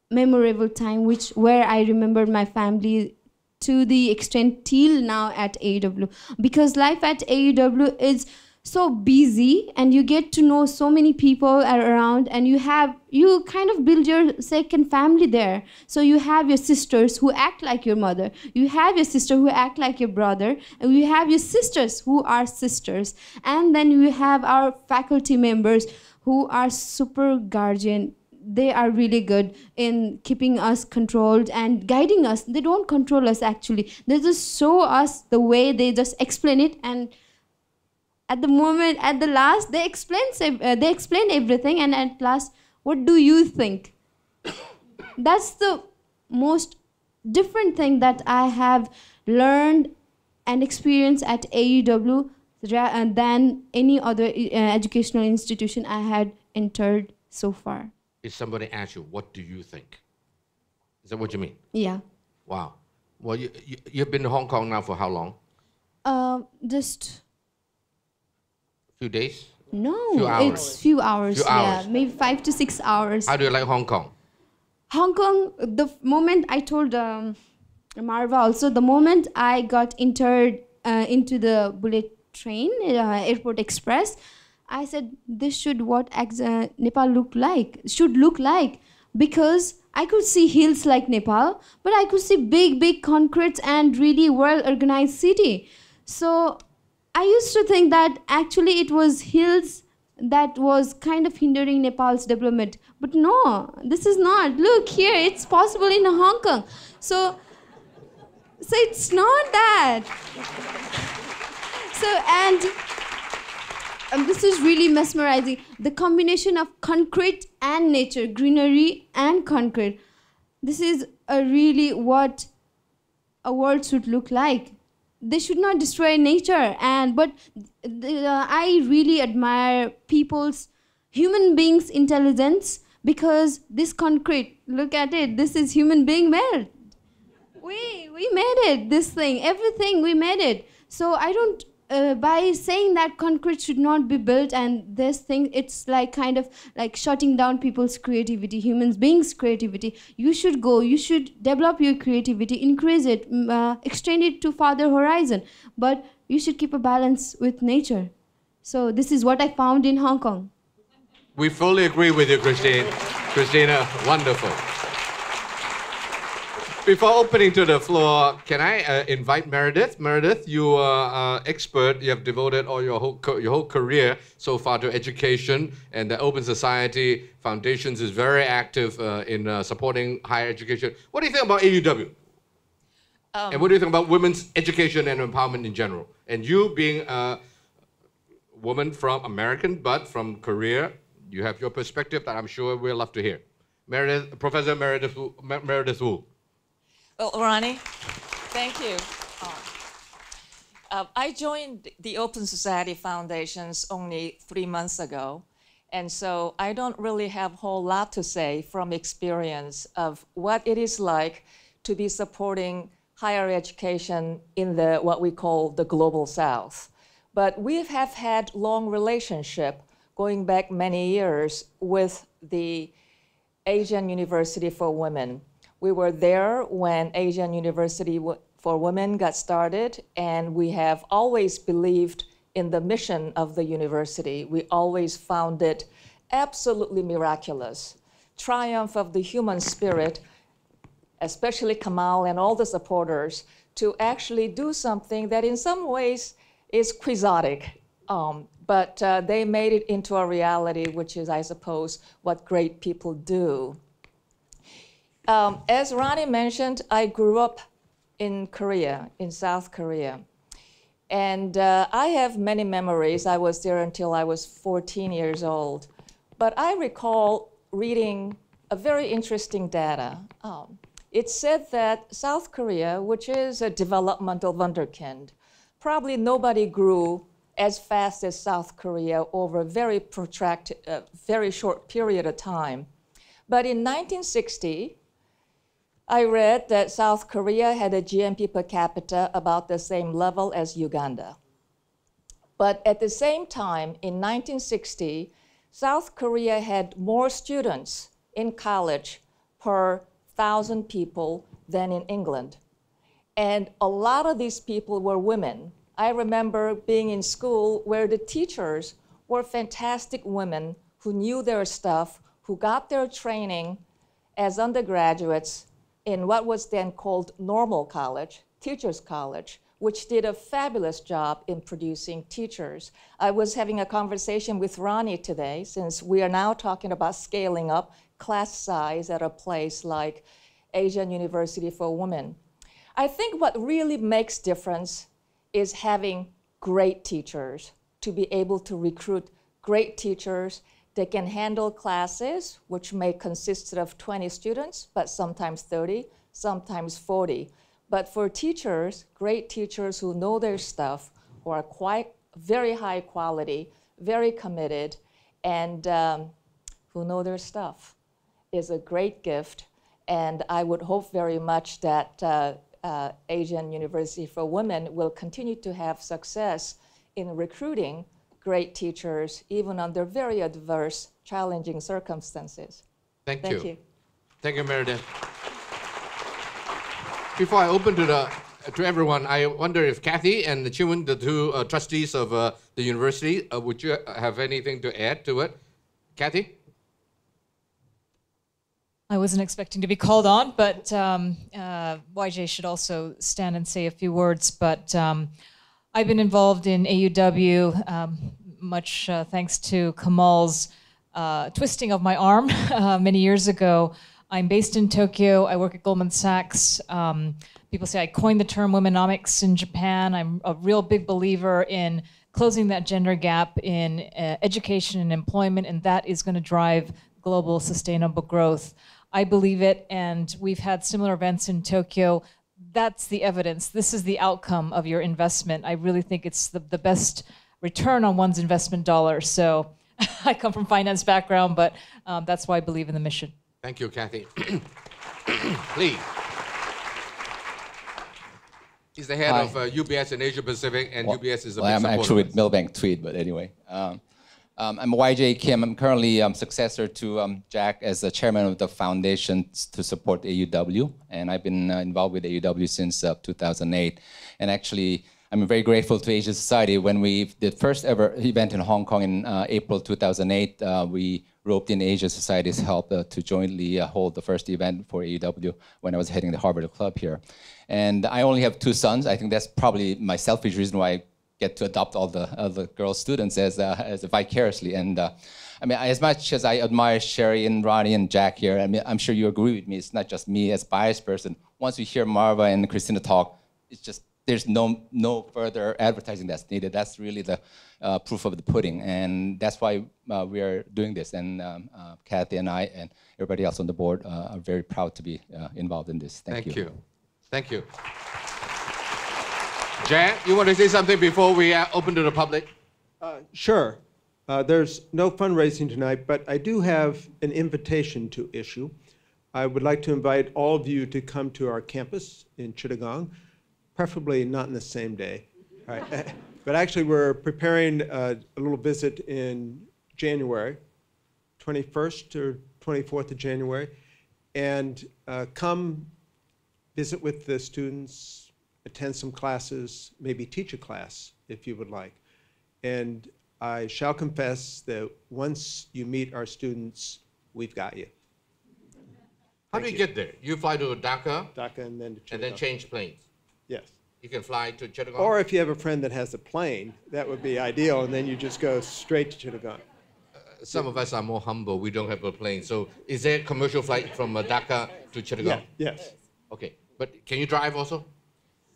memorable time where I remembered my family to the extent till now at AEW. Because life at AEW is so busy and you get to know so many people around, and you kind of build your second family there. So you have your sisters who act like your mother, you have your sister who act like your brother, and you have your sisters who are sisters, and then you have our faculty members who are super guardian. They are really good in keeping us controlled and guiding us. They don't control us actually, they just show us the way, they just explain it, and at the last, they explain everything, and at last, what do you think? That's the most different thing that I have learned and experienced at AEW than any other educational institution I had entered so far. If somebody asks you, what do you think? Is that what you mean? Yeah. Wow. Well, you've been to Hong Kong now for how long? Just few days? No, few hours. It's few hours. Few hours. Yeah, maybe 5 to 6 hours. How do you like Hong Kong? Hong Kong, the moment I told Marvah also, the moment I got entered into the bullet train, Airport Express, I said, this should what Nepal should look like. Because I could see hills like Nepal, but I could see big concretes and really well-organized city. So I used to think that actually it was hills that was kind of hindering Nepal's development. But no, this is not. Look here, it's possible in Hong Kong. So it's not that. And this is really mesmerizing. The combination of concrete and nature, greenery and concrete. This is really what a world should look like. They should not destroy nature, but I really admire human beings' intelligence, because this concrete, look at it, this is human being made. We made it, this thing, everything, we made it. So I don't, by saying that concrete should not be built and this thing, it's like kind of like shutting down people's creativity, human beings' creativity. You should develop your creativity, increase it, extend it to farther horizon, but you should keep a balance with nature. So this is what I found in Hong Kong. We fully agree with you, Christine. Christina, wonderful. Before opening to the floor, can I invite Meredith? Meredith, you are expert. You have devoted all your whole career so far to education, and the Open Society Foundations is very active in supporting higher education. What do you think about AUW? And what do you think about women's education and empowerment in general? And you being a woman from American, but from Korea, you have your perspective that I'm sure we'll love to hear. Meredith, Professor Meredith Wu. Well, Ronnie, thank you. I joined the Open Society Foundations only 3 months ago, and so I don't really have a whole lot to say from experience of what it is like to be supporting higher education in what we call the Global South. But we have had long relationship going back many years with the Asian University for Women. We were there when Asian University for Women got started, and we have always believed in the mission of the university. We always found it absolutely miraculous. Triumph of the human spirit, especially Kamal and all the supporters, to actually do something that in some ways is quixotic. But they made it into a reality, which is, I suppose, what great people do. As Ronnie mentioned, I grew up in Korea, in South Korea. And I have many memories. I was there until I was 14 years old. But I recall reading a very interesting data. It said that South Korea, which is a developmental wunderkind, probably nobody grew as fast as South Korea over a very protracted, very short period of time. But in 1960, I read that South Korea had a GNP per capita about the same level as Uganda. But at the same time, in 1960, South Korea had more students in college per 1,000 people than in England. And a lot of these people were women. I remember being in school where the teachers were fantastic women who knew their stuff, who got their training as undergraduates in what was then called normal college, teachers college, which did a fabulous job in producing teachers. I was having a conversation with Ronnie today, since we are now talking about scaling up class size at a place like Asian University for Women. I think what really makes difference is having great teachers, to be able to recruit great teachers. They can handle classes, which may consist of 20 students, but sometimes 30, sometimes 40. But for teachers, great teachers who know their stuff, who are quite very high quality, very committed, and who know their stuff, is a great gift. And I would hope very much that Asian University for Women will continue to have success in recruiting great teachers, even under very adverse, challenging circumstances. Thank Thank you. you. Thank you, Meredith. Before I open to everyone, I wonder if Kathy and Chiwon, the two trustees of the university, would you have anything to add to it? Kathy? I wasn't expecting to be called on, but YJ should also stand and say a few words. But I've been involved in AUW, much thanks to Kamal's twisting of my arm many years ago. I'm based in Tokyo. I work at Goldman Sachs. People say I coined the term womenomics in Japan. I'm a real big believer in closing that gender gap in education and employment, and that is going to drive global sustainable growth. I believe it, and we've had similar events in Tokyo. That's the evidence. This is the outcome of your investment. I really think it's the best return on one's investment dollar. So I come from finance background, but that's why I believe in the mission. Thank you, Kathy. Please. He's the head of UBS in Asia Pacific, and UBS is a big I'm supporter. actually with Milbank Tweed, but anyway. I'm YJ Kim. I'm currently successor to Jack as the chairman of the foundation to support AUW, and I've been involved with AUW since 2008. And actually, I'm very grateful to Asia Society. When we did first ever event in Hong Kong in April 2008, we roped in Asia Society's help to jointly hold the first event for AUW when I was heading the Harvard Club here. And I only have 2 sons. I think that's probably my selfish reason why I get to adopt all the girl students as vicariously. And I mean, as much as I admire Cherie and Ronnie and Jack here, I mean, I'm sure you agree with me. It's not just me as a biased person. Once we hear Marvah and Christina talk, it's just there's no further advertising that's needed. That's really the proof of the pudding, and that's why we are doing this. And Kathy and I and everybody else on the board are very proud to be involved in this. Thank you. Thank you. Jan, you want to say something before we open to the public? Sure. There's no fundraising tonight, but I do have an invitation to issue. I would like to invite all of you to come to our campus in Chittagong, preferably not in the same day. All right. But actually, we're preparing a little visit in January, 21st or 24th of January, and come visit with the students, attend some classes, maybe teach a class if you would like. And I shall confess that once you meet our students, we've got you. How do you get there? You fly to Dhaka? Dhaka and then to Chittagong. And then change planes? Yes. You can fly to Chittagong? Or if you have a friend that has a plane, that would be ideal, and then you just go straight to Chittagong. Some of us are more humble. We don't have a plane. So is there a commercial flight from Dhaka to Chittagong? Yes. Okay, but can you drive also?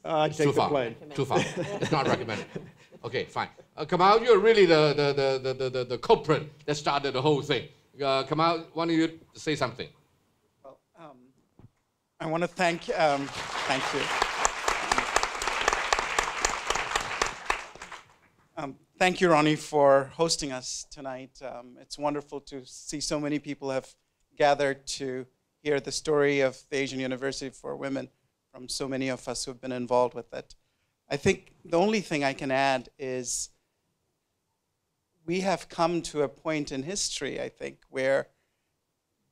I'd It's take too the far. plane. Too far. It's not recommended. Okay, fine. Kamal, you're really the culprit that started the whole thing. Kamal, why don't you say something? Well, I want to thank you. Thank you, Ronnie, for hosting us tonight. It's wonderful to see so many people have gathered to hear the story of the Asian University for Women from so many of us who have been involved with it. I think the only thing I can add is we have come to a point in history, I think, where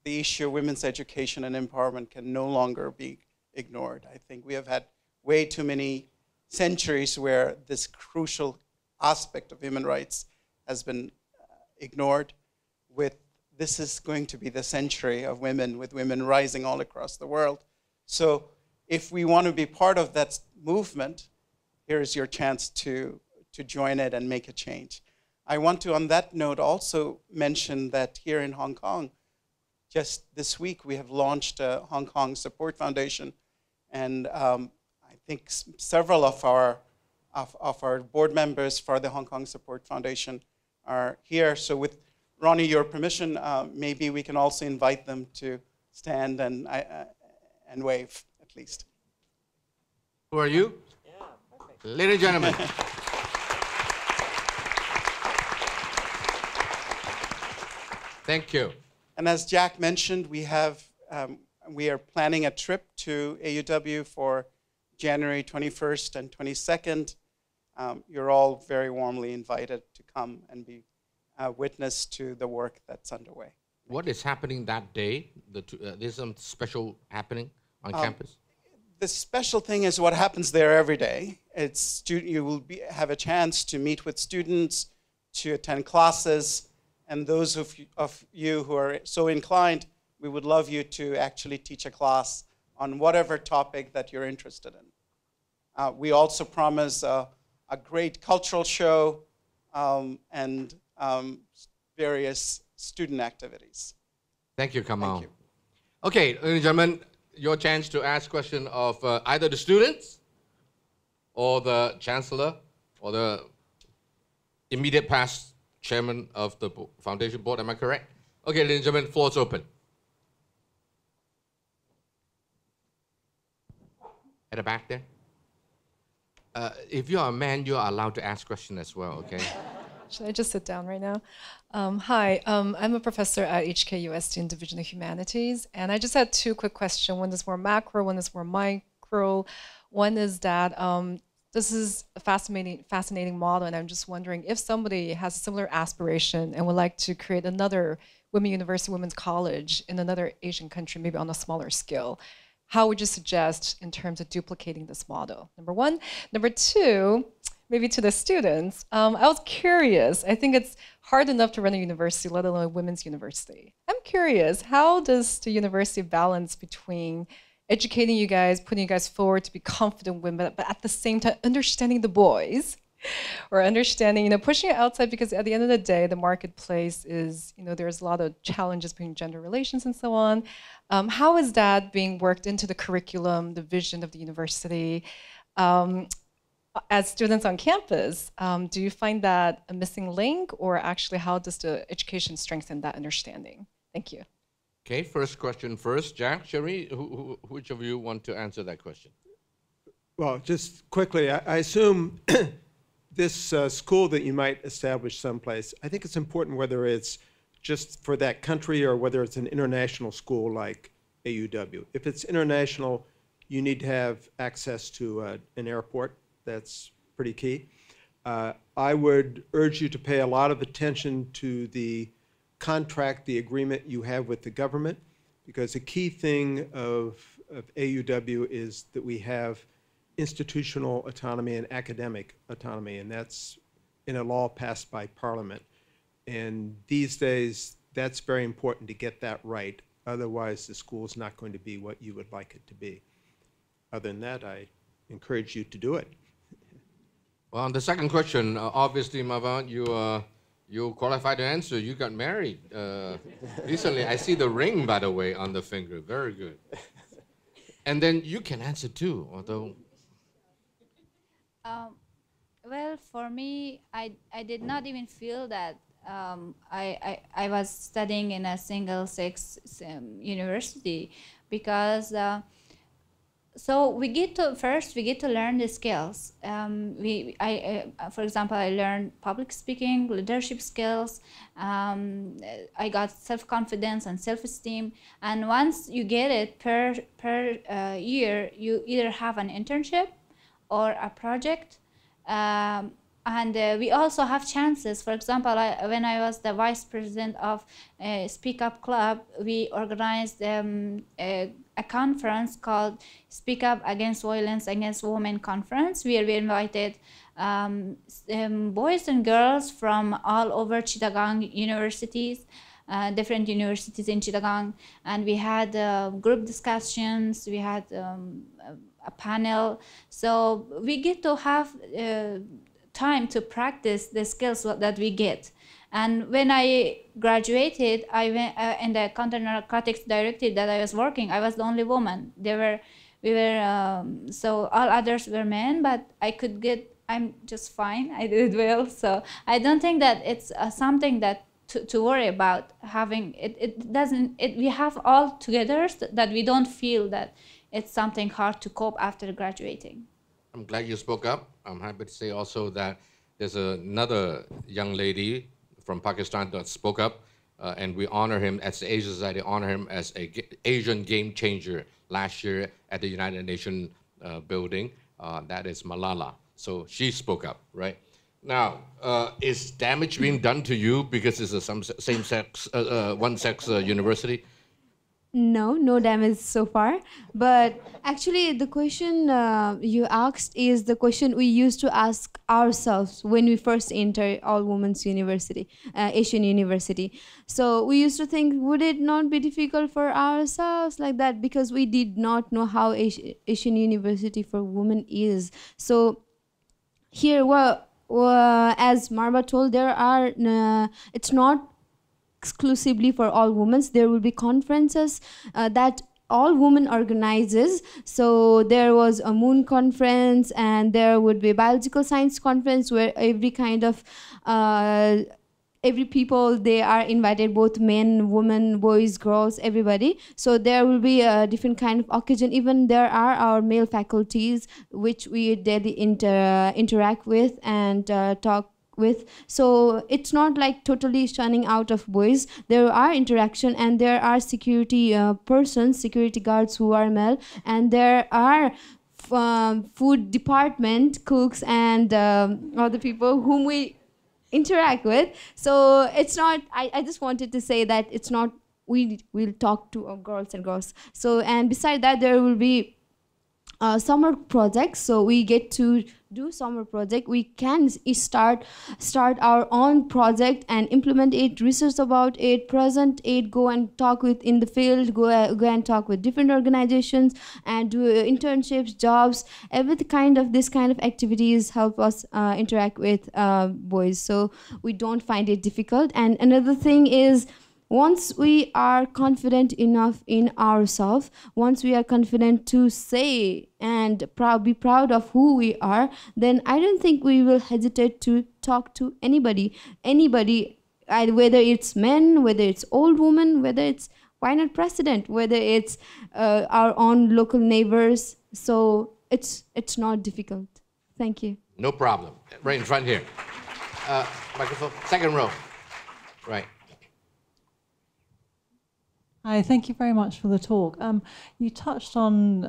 the issue of women's education and empowerment can no longer be ignored. I think we have had way too many centuries where this crucial aspect of human rights has been ignored. This is going to be the century of women, with women rising all across the world. So if we want to be part of that movement, here's your chance to join it and make a change. I want to, on that note, also mention that here in Hong Kong, just this week, we have launched a Hong Kong Support Foundation, and I think several of our board members for the Hong Kong Support Foundation are here. So with Ronnie, your permission, maybe we can also invite them to stand and wave, at least. Who are you? Yeah, perfect. Ladies and gentlemen. Thank you. And as Jack mentioned, we are planning a trip to AUW for January 21st and 22nd. You're all very warmly invited to come and be witness to the work that's underway. What is happening that day? There's some special happening on campus? The special thing is what happens there every day. You will have a chance to meet with students, to attend classes, and those of you who are so inclined, we would love you to actually teach a class on whatever topic that you're interested in. We also promise a great cultural show and various student activities. Thank you, Kamal. Thank you. Okay, ladies and gentlemen, your chance to ask question of either the students or the Chancellor or the immediate past chairman of the foundation board. Am I correct? Okay, ladies and gentlemen, floor is open. At the back there. If you are a man, you are allowed to ask questions as well, okay? Should I just sit down right now? Hi, I'm a professor at ASHK USD in Division of Humanities, and I just had two quick questions. One is more macro, one is more micro. One is that this is a fascinating model, and I'm just wondering if somebody has a similar aspiration and would like to create another women's university, women's college in another Asian country, maybe on a smaller scale, how would you suggest in terms of duplicating this model? Number one. Number two, maybe to the students, I was curious. I think it's hard enough to run a university, let alone a women's university. I'm curious, how does the university balance between educating you guys, putting you guys forward to be confident women, but at the same time understanding the boys, or understanding, pushing it outside, because at the end of the day, the marketplace is, there's a lot of challenges between gender relations and so on. How is that being worked into the curriculum, the vision of the university? As students on campus, do you find that a missing link, or actually how does the education strengthen that understanding? Thank you. Okay, first question first. Jack, Cherie, which of you want to answer that question? Well, just quickly, I assume this school that you might establish someplace, I think it's important whether it's just for that country or whether it's an international school like AUW. If it's international, you need to have access to an airport. That's pretty key. I would urge you to pay a lot of attention to the contract, the agreement you have with the government, because a key thing of AUW is that we have institutional autonomy and academic autonomy, and that's in a law passed by Parliament. And these days, that's very important to get that right. Otherwise, the school is not going to be what you would like it to be. Other than that, I encourage you to do it. Well, on the second question, obviously, Marvah, You're qualified to answer. You got married recently. I see the ring, by the way, on the finger. Very good. And then you can answer too, although. Well, for me, I did not even feel that I was studying in a single-sex university, because so we get to learn the skills. For example, I learned public speaking, leadership skills. I got self-confidence and self-esteem. And once you get it per year, you either have an internship or a project. And we also have chances. For example, when I was the vice president of Speak Up Club, we organized a conference called Speak Up Against Violence Against Women Conference, where we invited boys and girls from all over Chittagong universities, different universities in Chittagong, and we had group discussions, we had a panel. So we get to have time to practice the skills that we get. And when I graduated, I went in the counter-narcotics directive that I was working. I was the only woman. So all others were men, but I'm just fine. I did well. So I don't think that it's something that to worry about having. We have all together that we don't feel that it's something hard to cope after graduating. I'm glad you spoke up. I'm happy to say also that there's another young lady from Pakistan that spoke up, and we honor him, as the Asian Society honor him as an Asian game changer last year at the United Nations building. That is Malala. So she spoke up, right? Now, is damage being done to you because it's a same-sex, one-sex university? No damage so far. But actually, the question you asked is the question we used to ask ourselves when we first entered all-women's university, Asian university. So we used to think, would it not be difficult for ourselves like that? Because we did not know how Asian university for women is. So here, as Marvah told, there are, it's not exclusively for all women. There will be conferences that all women organizes. So there was a moon conference, and there would be a biological science conference where every kind of every people, they are invited, both men, women, boys, girls, everybody. So there will be a different kind of occasion. Even there are our male faculties which we daily interact with and talk with. So it's not like totally shunning out of boys. There are interaction, and there are security persons, security guards who are male, and there are food department cooks and other people whom we interact with. So it's not, I just wanted to say that it's not we'll talk to girls and girls. So, and beside that, there will be summer projects. So we get to do summer project. We can start our own project and implement it, research about it, present it, go and talk with in the field, go and talk with different organizations and do internships, jobs, this kind of activities help us interact with boys. So we don't find it difficult. And another thing is, once we are confident enough in ourselves, once we are confident to say and be proud of who we are, then I don't think we will hesitate to talk to anybody, whether it's men, whether it's old women, whether it's, why not president, whether it's our own local neighbors. So it's not difficult. Thank you. No problem. Right in front here. Microphone, second row. Right. Hi, thank you very much for the talk. You touched on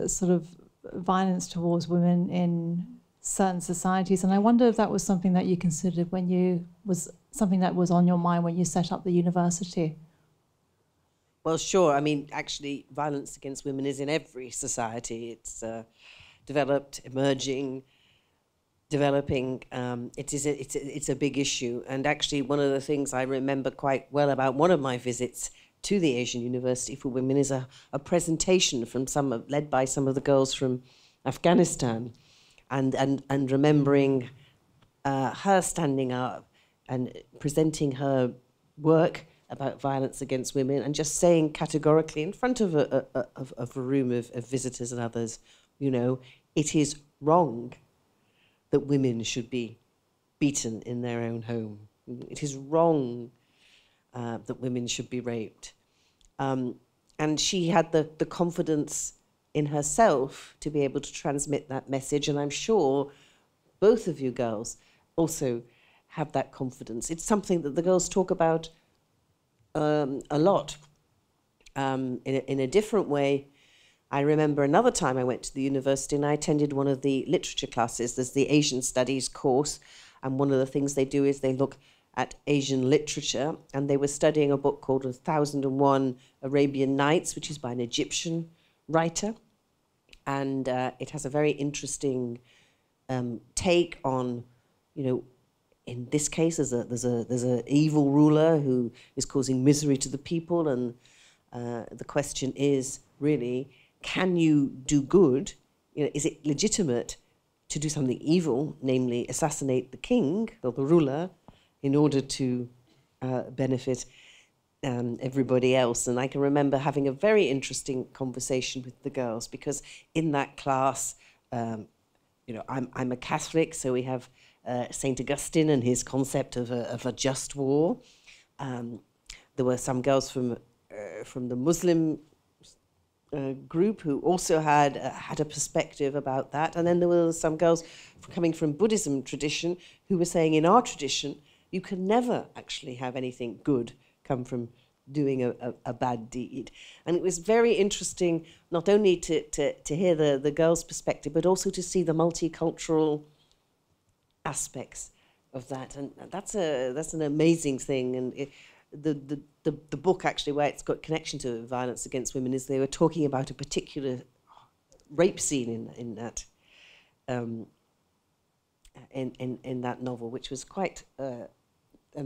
sort of violence towards women in certain societies, and I wonder if that was something that you considered something that was on your mind when you set up the university. Well, sure. I mean, actually, violence against women is in every society. It's developed, emerging, developing. It's a big issue. And actually, one of the things I remember quite well about one of my visits to the Asian University for Women is a presentation from led by some of the girls from Afghanistan, and remembering her standing up and presenting her work about violence against women, and just saying categorically in front of a room of visitors and others, you know, it is wrong that women should be beaten in their own home. It is wrong that women should be raped. And she had the confidence in herself to be able to transmit that message, and I'm sure both of you girls also have that confidence. It's something that the girls talk about a lot in a different way. I remember another time I went to the university and I attended one of the literature classes. There's the Asian Studies course, and one of the things they do is they look at Asian literature, and they were studying a book called 1001 Arabian Nights, which is by an Egyptian writer, and it has a very interesting take on, you know, in this case, there's a evil ruler who is causing misery to the people, and the question is really, can you do good? You know, is it legitimate to do something evil, namely assassinate the king or the ruler, in order to benefit everybody else? And I can remember having a very interesting conversation with the girls, because in that class, you know, I'm a Catholic, so we have Saint Augustine and his concept of a just war. There were some girls from the Muslim group who also had a perspective about that, and then there were some girls coming from Buddhism tradition who were saying, in our tradition, you can never actually have anything good come from doing a bad deed. And it was very interesting not only to hear the girls' perspective, but also to see the multicultural aspects of that. And that's an amazing thing. And the book, actually, where it's got connection to violence against women, is they were talking about a particular rape scene in that in that novel, which was quite an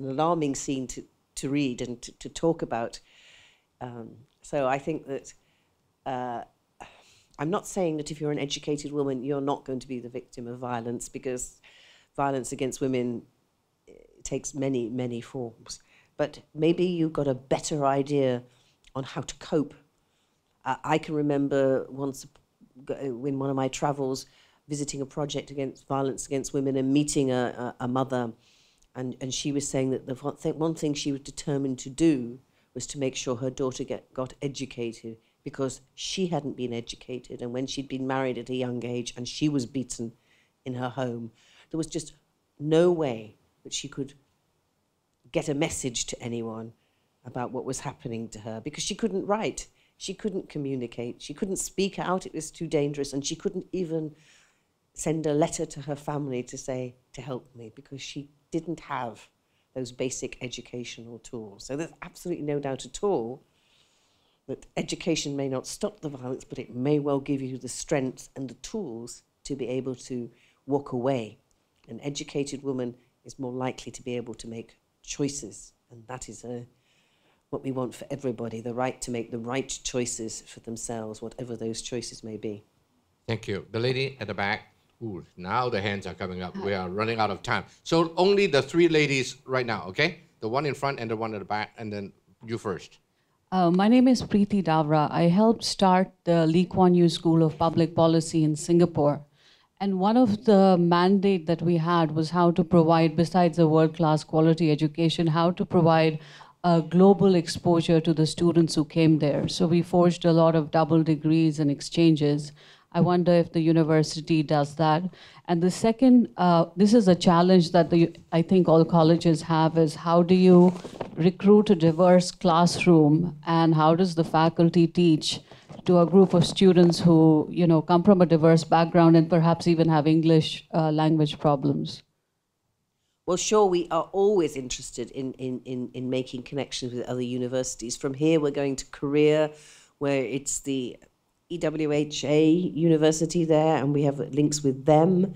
alarming scene to read and to talk about. So I think that I'm not saying that if you're an educated woman, you're not going to be the victim of violence, because violence against women takes many, many forms. But maybe you've got a better idea on how to cope. I can remember once in one of my travels visiting a project against violence against women and meeting a mother, and she was saying that the one thing she was determined to do was to make sure her daughter got educated, because she hadn't been educated, and when she'd been married at a young age and she was beaten in her home, there was just no way that she could get a message to anyone about what was happening to her, because she couldn't write, she couldn't communicate, she couldn't speak out, it was too dangerous, and she couldn't even send a letter to her family to say, to help me, because she didn't have those basic educational tools. So there's absolutely no doubt at all that education may not stop the violence, but it may well give you the strength and the tools to be able to walk away. An educated woman is more likely to be able to make choices, and that is what we want for everybody, the right to make the right choices for themselves, whatever those choices may be. Thank you. The lady at the back. Ooh, now the hands are coming up. We are running out of time. So only the three ladies right now, okay? The one in front and the one at the back, and then you first. My name is Preeti Davra. I helped start the Lee Kuan Yew School of Public Policy in Singapore. And one of the mandate that we had was how to provide, besides a world-class quality education, how to provide a global exposure to the students who came there. So we forged a lot of double degrees and exchanges. I wonder if the university does that. And the second, this is a challenge that I think all colleges have, is how do you recruit a diverse classroom, and how does the faculty teach to a group of students who, you know, come from a diverse background and perhaps even have English language problems? Well, sure, we are always interested in making connections with other universities. From here, we're going to Korea, where it's the EWHA university there, and we have links with them.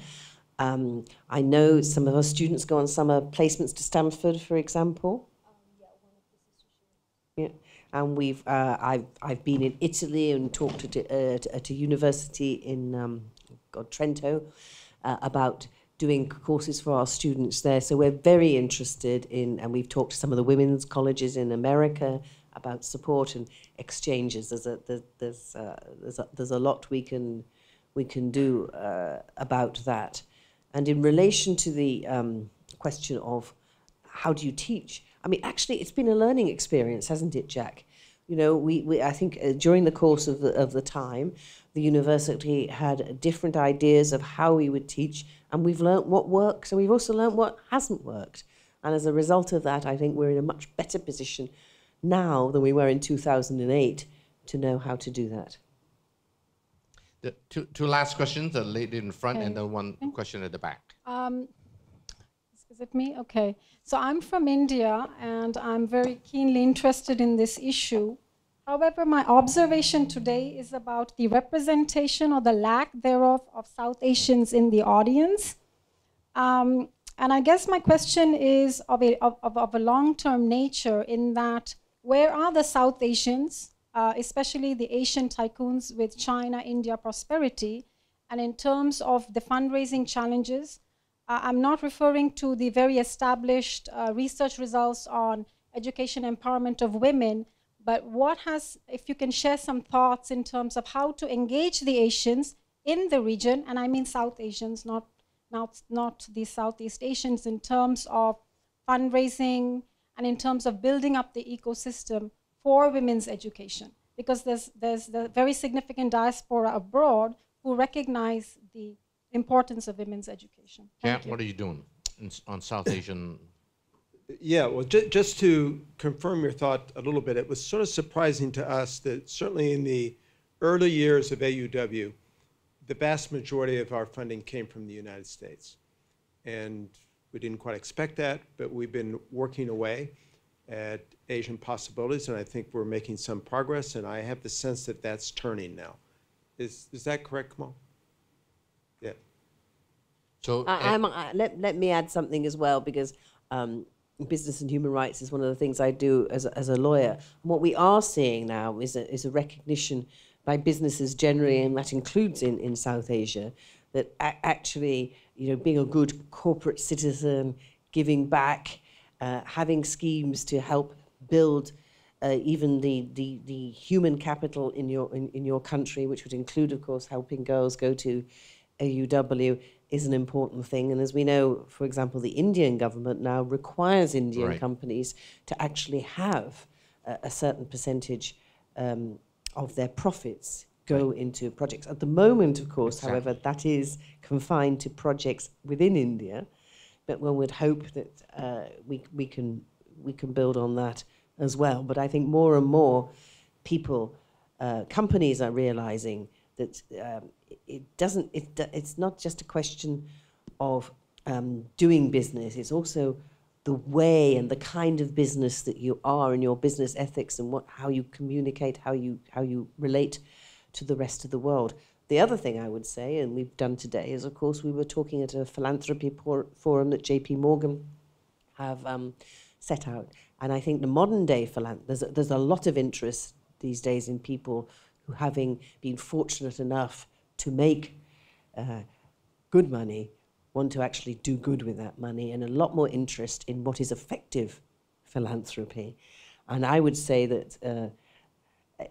I know some of our students go on summer placements to Stanford, for example. Yeah, and I've been in Italy and talked at a university in Trento about doing courses for our students there. So we're very interested in, and we've talked to some of the women's colleges in America about support and exchanges. There's a lot we can do about that. And in relation to the question of how do you teach, I mean, actually, it's been a learning experience, hasn't it, Jack? You know, I think during the course of the time, the university had different ideas of how we would teach, and we've learnt what works, and we've also learnt what hasn't worked. And as a result of that, I think we're in a much better position now than we were in 2008 to know how to do that. The two last questions, the lady in front and then one question at the back. Is it me? Okay. So I'm from India and I'm very keenly interested in this issue. However, my observation today is about the representation or the lack thereof of South Asians in the audience. And I guess my question is of a long-term nature, in that where are the South Asians, especially the Asian tycoons with China, India prosperity, and in terms of the fundraising challenges, I'm not referring to the very established research results on education empowerment of women, but if you can share some thoughts in terms of how to engage the Asians in the region, and I mean South Asians, not the Southeast Asians, in terms of fundraising and in terms of building up the ecosystem for women's education. Because there's the very significant diaspora abroad who recognize the importance of women's education. Jack, what are you doing on South Asian? Yeah, well, just to confirm your thought a little bit, it was sort of surprising to us that certainly in the early years of AUW, the vast majority of our funding came from the United States. And we didn't quite expect that, but we've been working away at Asian possibilities, and I think we're making some progress, and I have the sense that that's turning now. Is that correct, Kamal? Yeah. So let me add something as well, because business and human rights is one of the things I do as a lawyer. And what we are seeing now is a recognition by businesses generally, and that includes in South Asia, that actually, you know, being a good corporate citizen, giving back, having schemes to help build even the human capital in your country, which would include, of course, helping girls go to AUW, is an important thing. And as we know, for example, the Indian government now requires Indian companies to actually have a certain percentage of their profits go into projects. At the moment, of course, however, that is confined to projects within India, but one would hope that we can build on that as well. But I think more and more people, companies are realizing that it's not just a question of doing business, it's also the way and the kind of business that you are, and your business ethics, and how you communicate, how you relate to the rest of the world. The other thing I would say, and we've done today, is of course we were talking at a philanthropy forum that JP Morgan have set out, and I think the modern day there's a lot of interest these days in people who, having been fortunate enough to make good money, want to actually do good with that money, and a lot more interest in what is effective philanthropy. And I would say that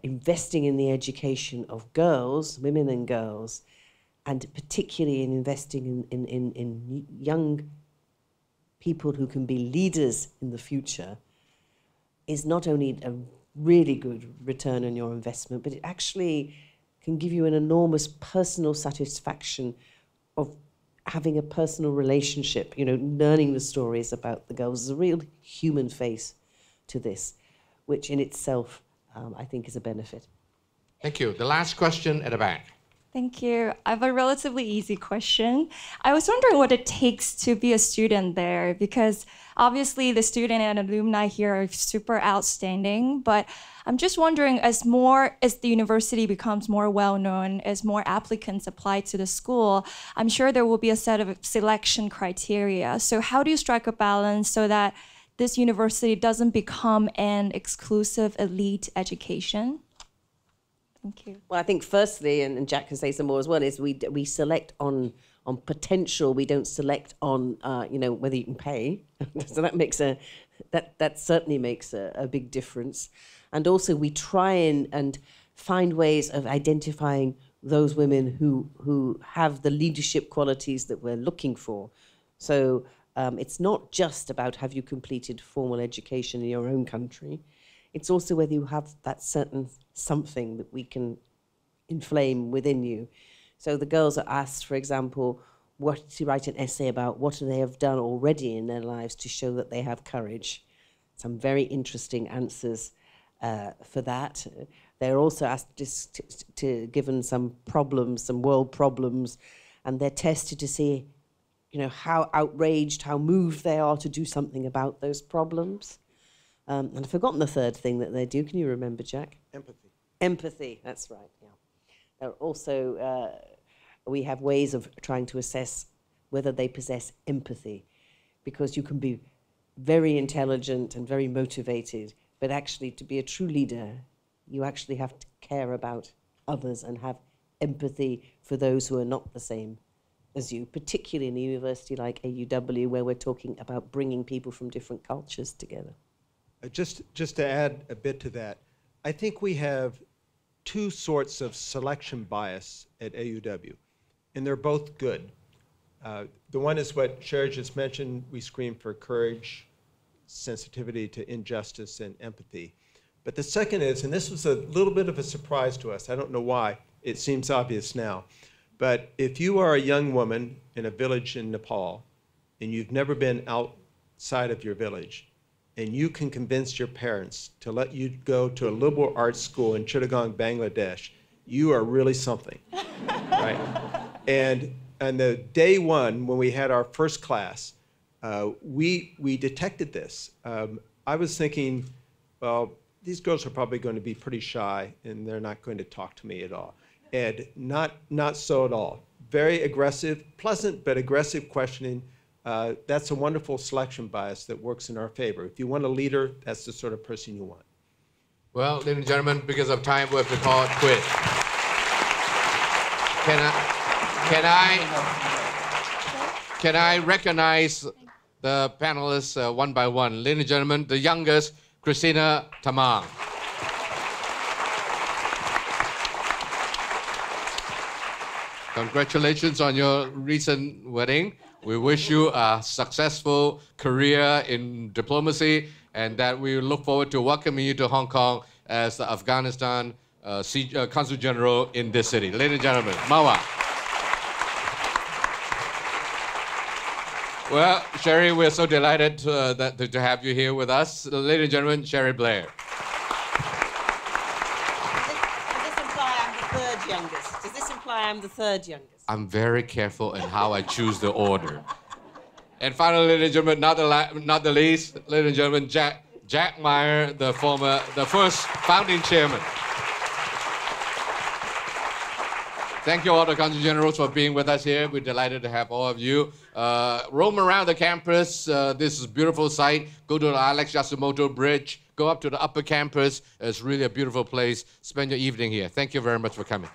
investing in the education of girls, women and girls, and particularly in investing in young people who can be leaders in the future, is not only a really good return on your investment, but it actually can give you an enormous personal satisfaction of having a personal relationship, you know, learning the stories about the girls. There's a real human face to this, which in itself I think is a benefit. Thank you. The last question at the back. Thank you. I have a relatively easy question. I was wondering what it takes to be a student there, because obviously the student and alumni here are super outstanding, but I'm just wondering, as the university becomes more well-known, as more applicants apply to the school, I'm sure there will be a set of selection criteria. So how do you strike a balance so that this university doesn't become an exclusive elite education? Thank you. Well, I think firstly, and Jack can say some more as well, is we select on on potential. We don't select on, whether you can pay. So that certainly makes a big difference. And also we try and find ways of identifying those women who have the leadership qualities that we're looking for. So it's not just about have you completed formal education in your own country. It's also whether you have that certain something that we can inflame within you. So the girls are asked, for example, to write an essay about what they have done already in their lives to show that they have courage. Some very interesting answers for that. They're also asked to given some problems, some world problems, and they're tested to see, how outraged, how moved they are to do something about those problems. And I've forgotten the third thing that they do. Can you remember, Jack? Empathy. Empathy, that's right, yeah. Also, we have ways of trying to assess whether they possess empathy, because you can be very intelligent and very motivated, but actually to be a true leader, you actually have to care about others and have empathy for those who are not the same as you, particularly in a university like AUW, where we're talking about bringing people from different cultures together. Just to add a bit to that, I think we have two sorts of selection bias at AUW, and they're both good. The one is what Cherie just mentioned. We screen for courage, sensitivity to injustice, and empathy. But the second is, and this was a little bit of a surprise to us, I don't know why, it seems obvious now, but if you are a young woman in a village in Nepal, and you've never been outside of your village, and you can convince your parents to let you go to a liberal arts school in Chittagong, Bangladesh, you are really something, right? And on the day one, when we had our first class, we detected this. I was thinking, well, these girls are probably going to be pretty shy, and they're not going to talk to me at all. And not so at all. Very aggressive, pleasant but aggressive questioning. That's a wonderful selection bias that works in our favor. If you want a leader, that's the sort of person you want. Well, ladies and gentlemen, because of time, we have to call it quit. Can I recognize the panelists one by one? Ladies and gentlemen, the youngest, Christina Tamang. Congratulations on your recent wedding. We wish you a successful career in diplomacy, and that we look forward to welcoming you to Hong Kong as the Afghanistan Consul General in this city. Ladies and gentlemen, Marvah. Well, Cherie, we're so delighted to have you here with us. Ladies and gentlemen, Cherie Blair. Does this imply I'm the third youngest? I'm very careful in how I choose the order. And finally, ladies and gentlemen, not the least, ladies and gentlemen, Jack Meyer, the first founding chairman. Thank you all the Consul Generals for being with us here. We're delighted to have all of you. Roam around the campus. This is a beautiful site. Go to the Alex Yasumoto Bridge. Go up to the upper campus. It's really a beautiful place. Spend your evening here. Thank you very much for coming.